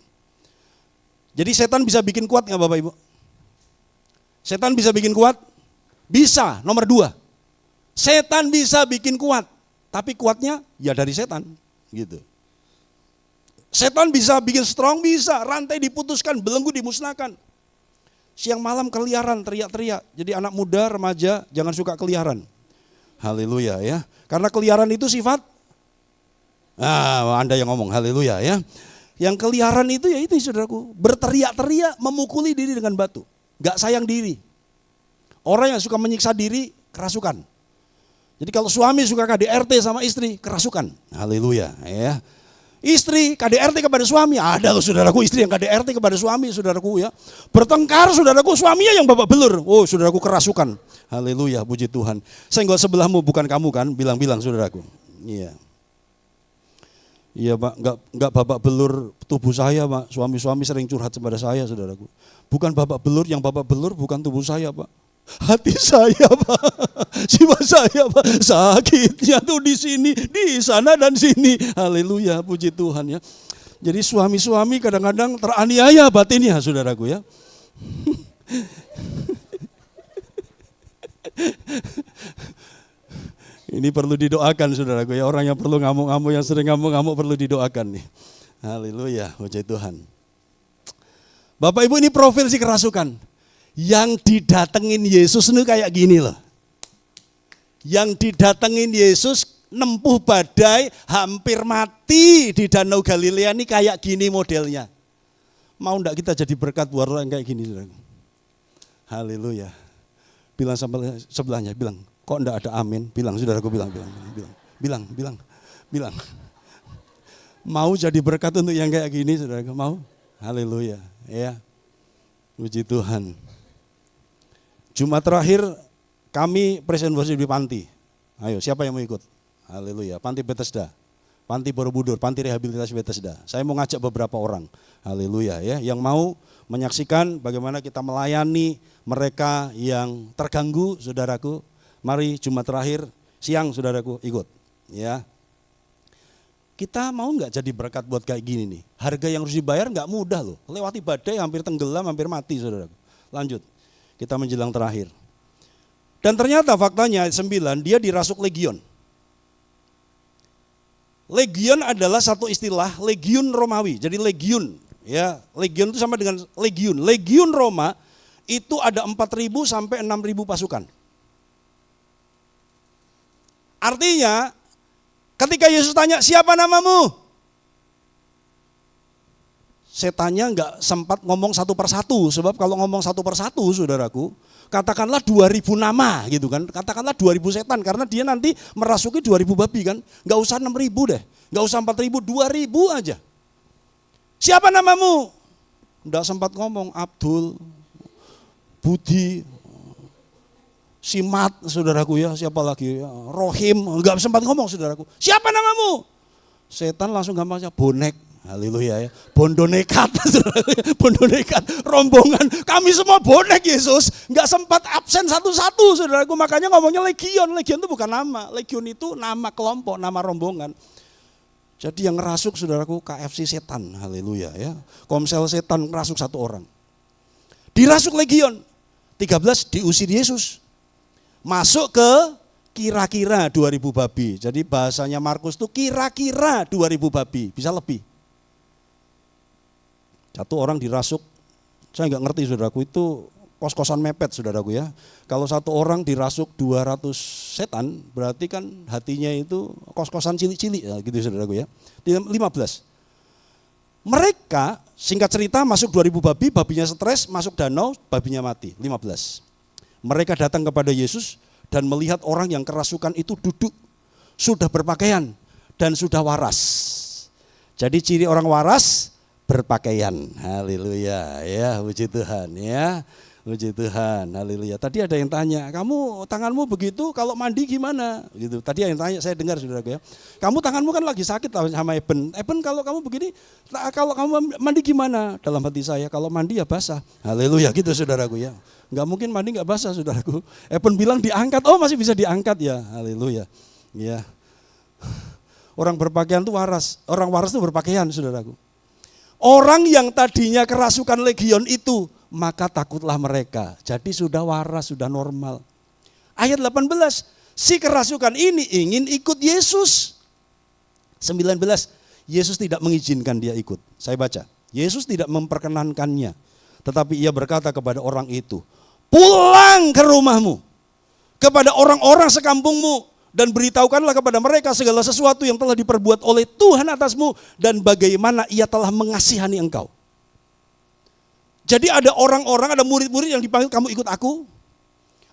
Jadi setan bisa bikin kuat nggak Bapak Ibu? Setan bisa bikin kuat? Bisa, nomor 2. Setan bisa bikin kuat, tapi kuatnya ya dari setan. Gitu. Setan bisa bikin strong, bisa, rantai diputuskan, belenggu dimusnahkan. Siang malam keliaran, teriak-teriak. Jadi anak muda, remaja, jangan suka keliaran. Haleluya ya. Karena keliaran itu sifat, Anda yang ngomong, haleluya ya. Yang keliaran itu ya itu saudaraku, berteriak-teriak, memukuli diri dengan batu. Gak sayang diri. Orang yang suka menyiksa diri, kerasukan. Jadi kalau suami suka KDRT sama istri, kerasukan. Haleluya ya. Istri KDRT kepada suami, ada loh saudaraku istri yang KDRT kepada suami, saudaraku ya. Bertengkar saudaraku, suaminya yang babak belur. Oh saudaraku kerasukan. Haleluya, puji Tuhan. Senggol sebelahmu bukan kamu kan, bilang-bilang saudaraku. Iya. Iya Pak, enggak babak belur tubuh saya Pak. Suami-suami sering curhat kepada saya saudaraku. Bukan babak belur, yang babak belur bukan tubuh saya Pak. Hati saya Pak, jiwa saya Pak, sakitnya tuh di sini, di sana dan sini. Haleluya, puji Tuhan ya. Jadi suami-suami kadang-kadang teraniaya batinnya saudaraku ya. Ini perlu didoakan saudaraku ya, orang yang perlu ngamuk-ngamuk, yang sering ngamuk-ngamuk perlu didoakan nih. Haleluya, puji Tuhan. Bapak Ibu, ini profil si kerasukan. Yang didatengin Yesus ini kayak gini loh. Yang didatengin Yesus nempuh badai, hampir mati di Danau Galilea ini kayak gini modelnya. Mau enggak kita jadi berkat buat orang kayak gini saudara? Haleluya. Bilang sama sebelahnya, bilang, kok enggak ada amin? Bilang, saudaraku bilang. Bilang. Mau jadi berkat untuk yang kayak gini, saudaraku? Mau? Haleluya. Ya. Puji Tuhan. Jumat terakhir kami present worship di panti. Ayo, siapa yang mau ikut? Haleluya. Panti Bethesda. Panti Borobudur, Panti Rehabilitasi Bethesda. Saya mau ngajak beberapa orang. Haleluya ya, yang mau menyaksikan bagaimana kita melayani mereka yang terganggu, saudaraku. Mari Jumat terakhir siang, saudaraku, ikut. Ya. Kita mau nggak jadi berkat buat kayak gini nih? Harga yang harus dibayar nggak mudah loh. Lewati badai hampir tenggelam, hampir mati, saudaraku. Lanjut, kita menjelang terakhir. Dan ternyata faktanya ayat 9, dia dirasuk legion. Legion adalah satu istilah, legiun Romawi. Jadi legiun, ya, legion itu sama dengan legiun. Legiun Roma itu ada 4.000 sampai 6.000 pasukan. Artinya, ketika Yesus tanya, siapa namamu? Setannya enggak sempat ngomong satu persatu, sebab kalau ngomong satu persatu, saudaraku, katakanlah 2.000 nama gitu kan, katakanlah 2.000 setan, karena dia nanti merasuki 2.000 babi kan, enggak usah 6.000 deh, enggak usah 4.000, 2.000 aja. Siapa namamu? Enggak sempat ngomong, Abdul, Budi, Simat, saudaraku ya, siapa lagi, Rohim, enggak sempat ngomong, saudaraku. Siapa namamu? Setan langsung gampang saja, bonek. Haleluya ya, bondo nekat, bondo nekat, rombongan, kami semua bonek Yesus, nggak sempat absen satu-satu, saudaraku. Makanya ngomongnya legion, legion itu bukan nama, legion itu nama kelompok, nama rombongan. Jadi yang ngerasuk, saudaraku, KFC setan, haleluya ya, komsel setan ngerasuk satu orang. Dirasuk legion, 13 diusir Yesus, masuk ke kira-kira 2.000 babi. Jadi bahasanya Markus itu kira-kira 2.000 babi, bisa lebih. Satu orang dirasuk, saya nggak ngerti, saudaraku, itu kos-kosan mepet, saudaraku ya. Kalau satu orang dirasuk 200 setan, berarti kan hatinya itu kos-kosan cilik-cilik ya, gitu, saudaraku ya. 15. Mereka, singkat cerita, masuk 2.000 babi, babinya stres, masuk danau, babinya mati. 15. Mereka datang kepada Yesus dan melihat orang yang kerasukan itu duduk, sudah berpakaian dan sudah waras. Jadi ciri orang waras, berpakaian. Haleluya ya, puji Tuhan ya. Puji Tuhan, haleluya. Tadi ada yang tanya, kamu tanganmu begitu, kalau mandi gimana? Gitu. Tadi ada yang tanya, saya dengar, saudaraku ya. Kamu tanganmu kan lagi sakit sama Eben. Eben, kalau kamu begini, kalau kamu mandi gimana? Dalam hati saya, kalau mandi ya basah. Haleluya gitu, saudaraku ya. Enggak mungkin mandi enggak basah, saudaraku. Eben bilang diangkat, oh masih bisa diangkat ya. Haleluya. Ya. Orang berpakaian itu waras. Orang waras itu berpakaian, saudaraku. Orang yang tadinya kerasukan legion itu, maka takutlah mereka. Jadi sudah waras, sudah normal. Ayat 18, si kerasukan ini ingin ikut Yesus. 19, Yesus tidak mengizinkan dia ikut. Saya baca, Yesus tidak memperkenankannya. Tetapi ia berkata kepada orang itu, pulang ke rumahmu, kepada orang-orang sekampungmu, dan beritahukanlah kepada mereka segala sesuatu yang telah diperbuat oleh Tuhan atasmu dan bagaimana ia telah mengasihani engkau. Jadi ada orang-orang, ada murid-murid yang dipanggil, kamu ikut aku.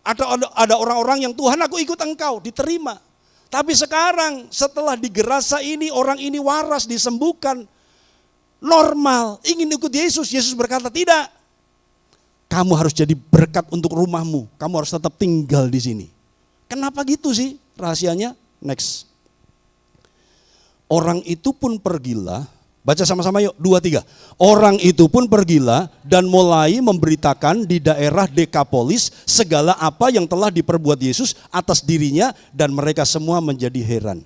Atau ada orang-orang yang Tuhan, aku ikut engkau, diterima. Tapi sekarang setelah digerasa ini, orang ini waras, disembuhkan, normal, ingin ikut Yesus. Yesus berkata tidak. Kamu harus jadi berkat untuk rumahmu, kamu harus tetap tinggal di sini. Kenapa gitu sih? Rahasianya, next. Orang itu pun pergilah, baca sama-sama yuk, 2, 3. Orang itu pun pergilah dan mulai memberitakan di daerah Dekapolis segala apa yang telah diperbuat Yesus atas dirinya, dan mereka semua menjadi heran.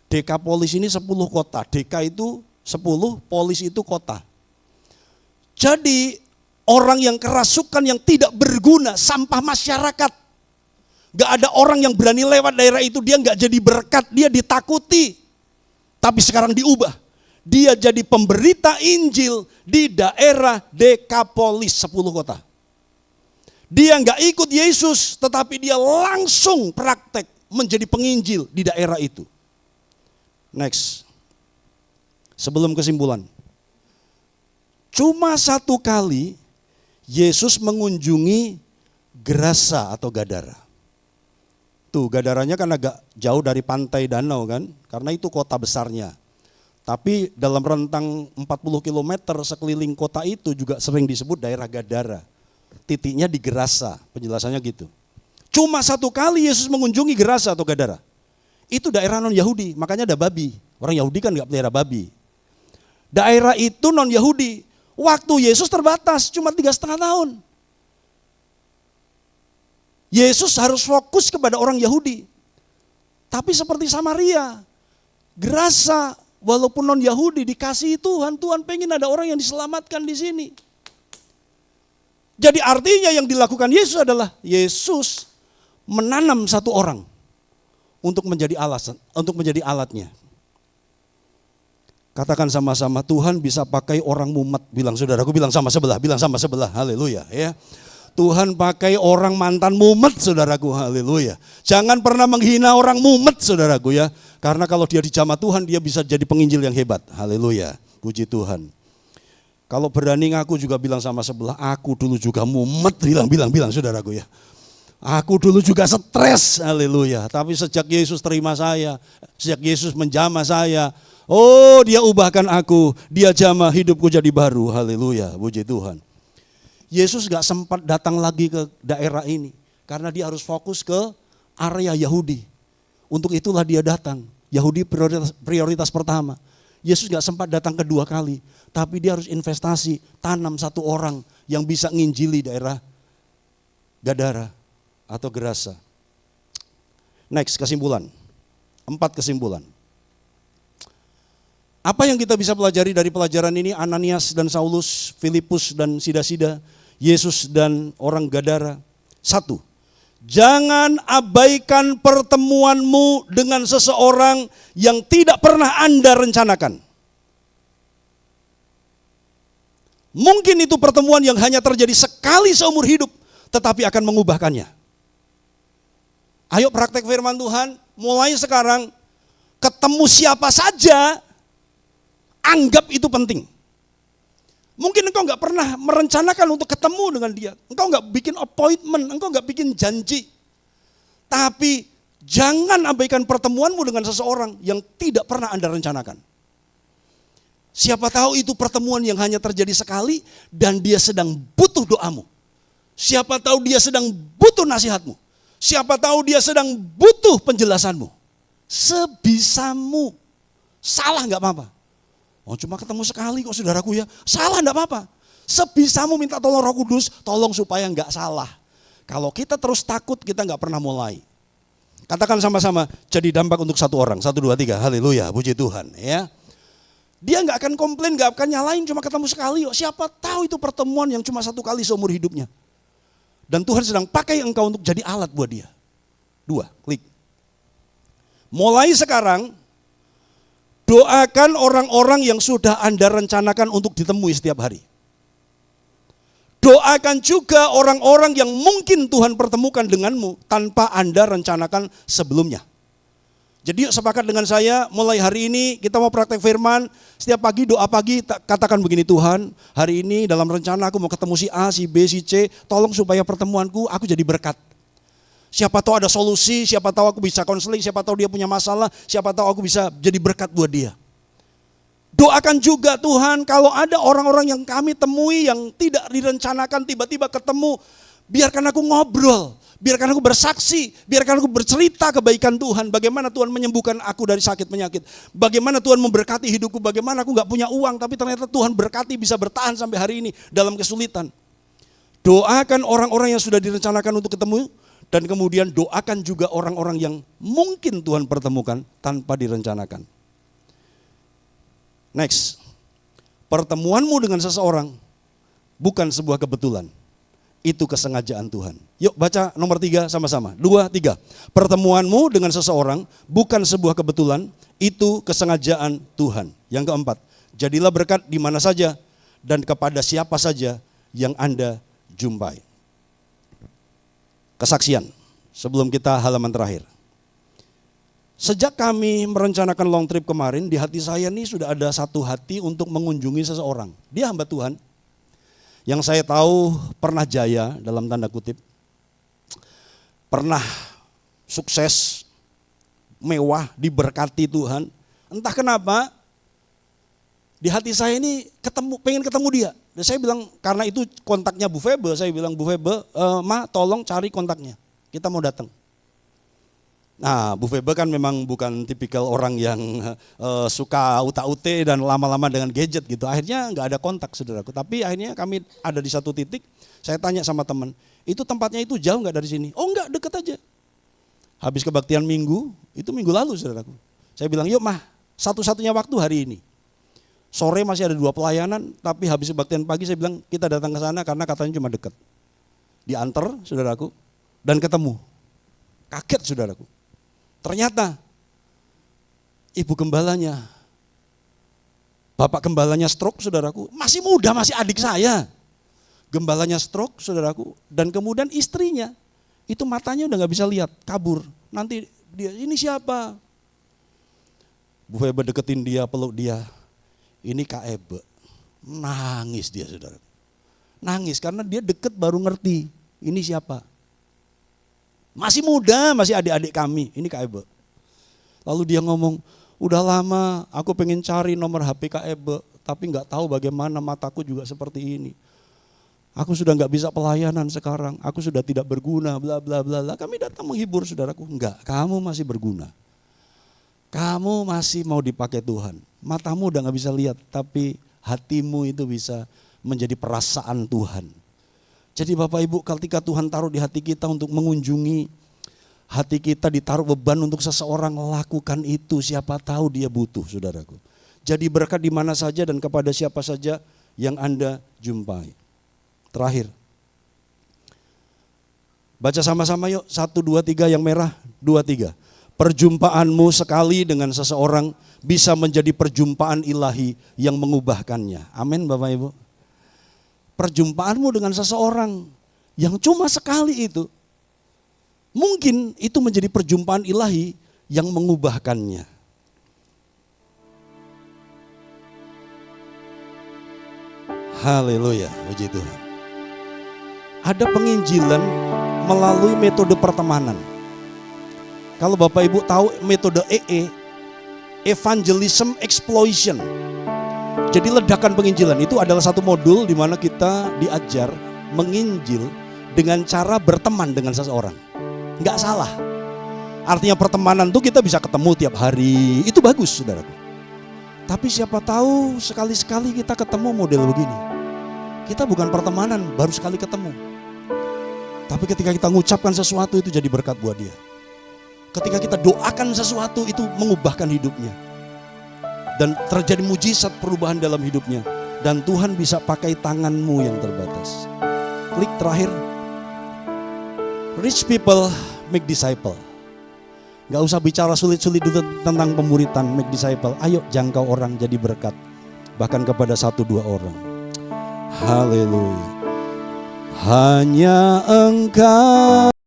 Dekapolis ini 10 kota, Deka itu 10, polis itu kota. Jadi orang yang kerasukan, yang tidak berguna, sampah masyarakat. Gak ada orang yang berani lewat daerah itu, dia gak jadi berkat, dia ditakuti. Tapi sekarang diubah. Dia jadi pemberita Injil di daerah Dekapolis, 10 kota. Dia gak ikut Yesus, tetapi dia langsung praktek menjadi penginjil di daerah itu. Next. Sebelum kesimpulan. Cuma satu kali Yesus mengunjungi Gerasa atau Gadara. Tuh Gadaranya kan agak jauh dari pantai danau kan, karena itu kota besarnya. Tapi dalam rentang 40 km sekeliling kota itu juga sering disebut daerah Gadara. Titiknya di Gerasa, penjelasannya gitu. Cuma satu kali Yesus mengunjungi Gerasa atau Gadara. Itu daerah non-Yahudi, makanya ada babi. Orang Yahudi kan gak pelihara babi. Daerah itu non-Yahudi. Waktu Yesus terbatas, cuma 3,5 tahun. Yesus harus fokus kepada orang Yahudi. Tapi seperti Samaria, Gerasa, walaupun non-Yahudi dikasihi Tuhan, Tuhan pengen ada orang yang diselamatkan di sini. Jadi artinya yang dilakukan Yesus adalah Yesus menanam satu orang untuk menjadi alatnya. Katakan sama-sama, Tuhan bisa pakai orang mumet. Bilang saudaraku, bilang sama sebelah, haleluya ya. Tuhan pakai orang mantan mumet, saudaraku, haleluya. Jangan pernah menghina orang mumet, saudaraku ya. Karena kalau dia dijamah Tuhan, dia bisa jadi penginjil yang hebat, haleluya, puji Tuhan. Kalau berani ngaku juga bilang sama sebelah, aku dulu juga mumet, bilang saudaraku ya. Aku dulu juga stres, haleluya. Tapi sejak Yesus terima saya, sejak Yesus menjamah saya, oh dia ubahkan aku, dia jamah hidupku jadi baru, haleluya, puji Tuhan. Yesus gak sempat datang lagi ke daerah ini, karena dia harus fokus ke area Yahudi. Untuk itulah dia datang, Yahudi prioritas pertama. Yesus gak sempat datang kedua kali, tapi dia harus investasi, tanam satu orang yang bisa nginjili daerah Gadara atau Gerasa. Next, kesimpulan. 4 kesimpulan. Apa yang kita bisa pelajari dari pelajaran ini? Ananias dan Saulus, Filipus dan Sida-Sida, Yesus dan orang Gadara. 1. Jangan abaikan pertemuanmu dengan seseorang yang tidak pernah Anda rencanakan. Mungkin itu pertemuan yang hanya terjadi sekali seumur hidup, tetapi akan mengubahkannya. Ayo praktek firman Tuhan, mulai sekarang ketemu siapa saja, anggap itu penting. Mungkin engkau gak pernah merencanakan untuk ketemu dengan dia. Engkau gak bikin appointment, engkau gak bikin janji. Tapi jangan abaikan pertemuanmu dengan seseorang yang tidak pernah Anda rencanakan. Siapa tahu itu pertemuan yang hanya terjadi sekali dan dia sedang butuh doamu. Siapa tahu dia sedang butuh nasihatmu. Siapa tahu dia sedang butuh penjelasanmu. Sebisamu. Salah gak apa-apa. Oh cuma ketemu sekali kok saudaraku ya. Salah enggak apa-apa. Sebisamu minta tolong Roh Kudus, tolong supaya enggak salah. Kalau kita terus takut, kita enggak pernah mulai. Katakan sama-sama, jadi dampak untuk satu orang. 1, 2, 3, haleluya, puji Tuhan ya. Dia enggak akan komplain, enggak akan nyalain, cuma ketemu sekali. Siapa tahu itu pertemuan yang cuma satu kali seumur hidupnya. Dan Tuhan sedang pakai engkau untuk jadi alat buat dia. 2, klik. Mulai sekarang, doakan orang-orang yang sudah Anda rencanakan untuk ditemui setiap hari. Doakan juga orang-orang yang mungkin Tuhan pertemukan denganmu tanpa Anda rencanakan sebelumnya. Jadi yuk sepakat dengan saya, mulai hari ini kita mau praktek firman, setiap pagi doa pagi katakan begini, Tuhan hari ini dalam rencana aku mau ketemu si A, si B, si C, tolong supaya pertemuanku aku jadi berkat. Siapa tahu ada solusi, siapa tahu aku bisa konseling, siapa tahu dia punya masalah, siapa tahu aku bisa jadi berkat buat dia. Doakan juga Tuhan kalau ada orang-orang yang kami temui yang tidak direncanakan tiba-tiba ketemu, biarkan aku ngobrol, biarkan aku bersaksi, biarkan aku bercerita kebaikan Tuhan, bagaimana Tuhan menyembuhkan aku dari sakit penyakit, bagaimana Tuhan memberkati hidupku, bagaimana aku gak punya uang tapi ternyata Tuhan berkati bisa bertahan sampai hari ini dalam kesulitan. Doakan orang-orang yang sudah direncanakan untuk ketemu. Dan kemudian doakan juga orang-orang yang mungkin Tuhan pertemukan tanpa direncanakan. Next, pertemuanmu dengan seseorang bukan sebuah kebetulan. Itu kesengajaan Tuhan. Yuk baca nomor 3 sama-sama. 2, 3. Pertemuanmu dengan seseorang bukan sebuah kebetulan. Itu kesengajaan Tuhan. Yang keempat, jadilah berkat di mana saja dan kepada siapa saja yang Anda jumpai. Kesaksian, sebelum kita halaman terakhir. Sejak kami merencanakan long trip kemarin, di hati saya nih sudah ada satu hati untuk mengunjungi seseorang. Dia hamba Tuhan, yang saya tahu pernah jaya dalam tanda kutip. Pernah sukses, mewah, diberkati Tuhan. Entah kenapa di hati saya ini pengen ketemu dia. Dan saya bilang, karena itu kontaknya Bu Febe, saya bilang, Bu Febe, Ma tolong cari kontaknya, kita mau datang. Nah, Bu Febe kan memang bukan tipikal orang yang suka uta-ute dan lama-lama dengan gadget gitu. Akhirnya nggak ada kontak, saudaraku. Tapi akhirnya kami ada di satu titik, saya tanya sama teman, itu tempatnya itu jauh nggak dari sini? Oh enggak, deket aja. Habis kebaktian minggu, itu minggu lalu, saudaraku. Saya bilang, yuk Mah, satu-satunya waktu hari ini. Sore masih ada 2 pelayanan, tapi habis kebaktian pagi saya bilang, kita datang ke sana karena katanya cuma deket. Diantar, saudaraku, dan ketemu. Kaget, saudaraku. Ternyata ibu gembalanya, bapak gembalanya stroke, saudaraku, masih muda, masih adik saya. Gembalanya stroke, saudaraku, dan kemudian istrinya, itu matanya udah gak bisa lihat, kabur. Nanti dia, ini siapa? Bu Febe deketin dia, peluk dia, ini Kak Ebe. Nangis dia, saudara. Nangis karena dia deket baru ngerti, ini siapa? Masih muda, masih adik-adik kami, ini Kak Ebe. Lalu dia ngomong, udah lama aku pengen cari nomor HP Kak Ebe, tapi gak tahu bagaimana, mataku juga seperti ini. Aku sudah gak bisa pelayanan sekarang, aku sudah tidak berguna, bla bla bla. Kami datang menghibur saudaraku, enggak, kamu masih berguna. Kamu masih mau dipakai Tuhan. Matamu udah gak bisa lihat, tapi hatimu itu bisa menjadi perasaan Tuhan. Jadi Bapak Ibu, ketika Tuhan taruh di hati kita untuk mengunjungi, hati kita ditaruh beban untuk seseorang, lakukan itu, siapa tahu dia butuh, saudaraku. Jadi berkat di mana saja dan kepada siapa saja yang Anda jumpai. Terakhir, baca sama-sama yuk, 1, 2, 3 yang merah, 2, 3. Perjumpaanmu sekali dengan seseorang bisa menjadi perjumpaan ilahi yang mengubahkannya. Amin Bapak Ibu. Perjumpaanmu dengan seseorang yang cuma sekali itu, mungkin itu menjadi perjumpaan ilahi yang mengubahkannya. Haleluya, puji Tuhan. Ada penginjilan melalui metode pertemanan. Kalau Bapak Ibu tahu metode EE, Evangelism Explosion. Jadi ledakan penginjilan itu adalah satu modul di mana kita diajar menginjil dengan cara berteman dengan seseorang. Enggak salah. Artinya pertemanan itu kita bisa ketemu tiap hari, itu bagus saudaraku. Tapi siapa tahu sekali-sekali kita ketemu model begini. Kita bukan pertemanan, baru sekali ketemu. Tapi ketika kita mengucapkan sesuatu itu jadi berkat buat dia. Ketika kita doakan sesuatu itu mengubahkan hidupnya. Dan terjadi mujizat perubahan dalam hidupnya. Dan Tuhan bisa pakai tanganmu yang terbatas. Klik terakhir. Rich people make disciple. Gak usah bicara sulit-sulit tentang pemuritan, make disciple. Ayo jangkau orang jadi berkat. Bahkan kepada 1-2 orang. Haleluya. Hanya Engkau.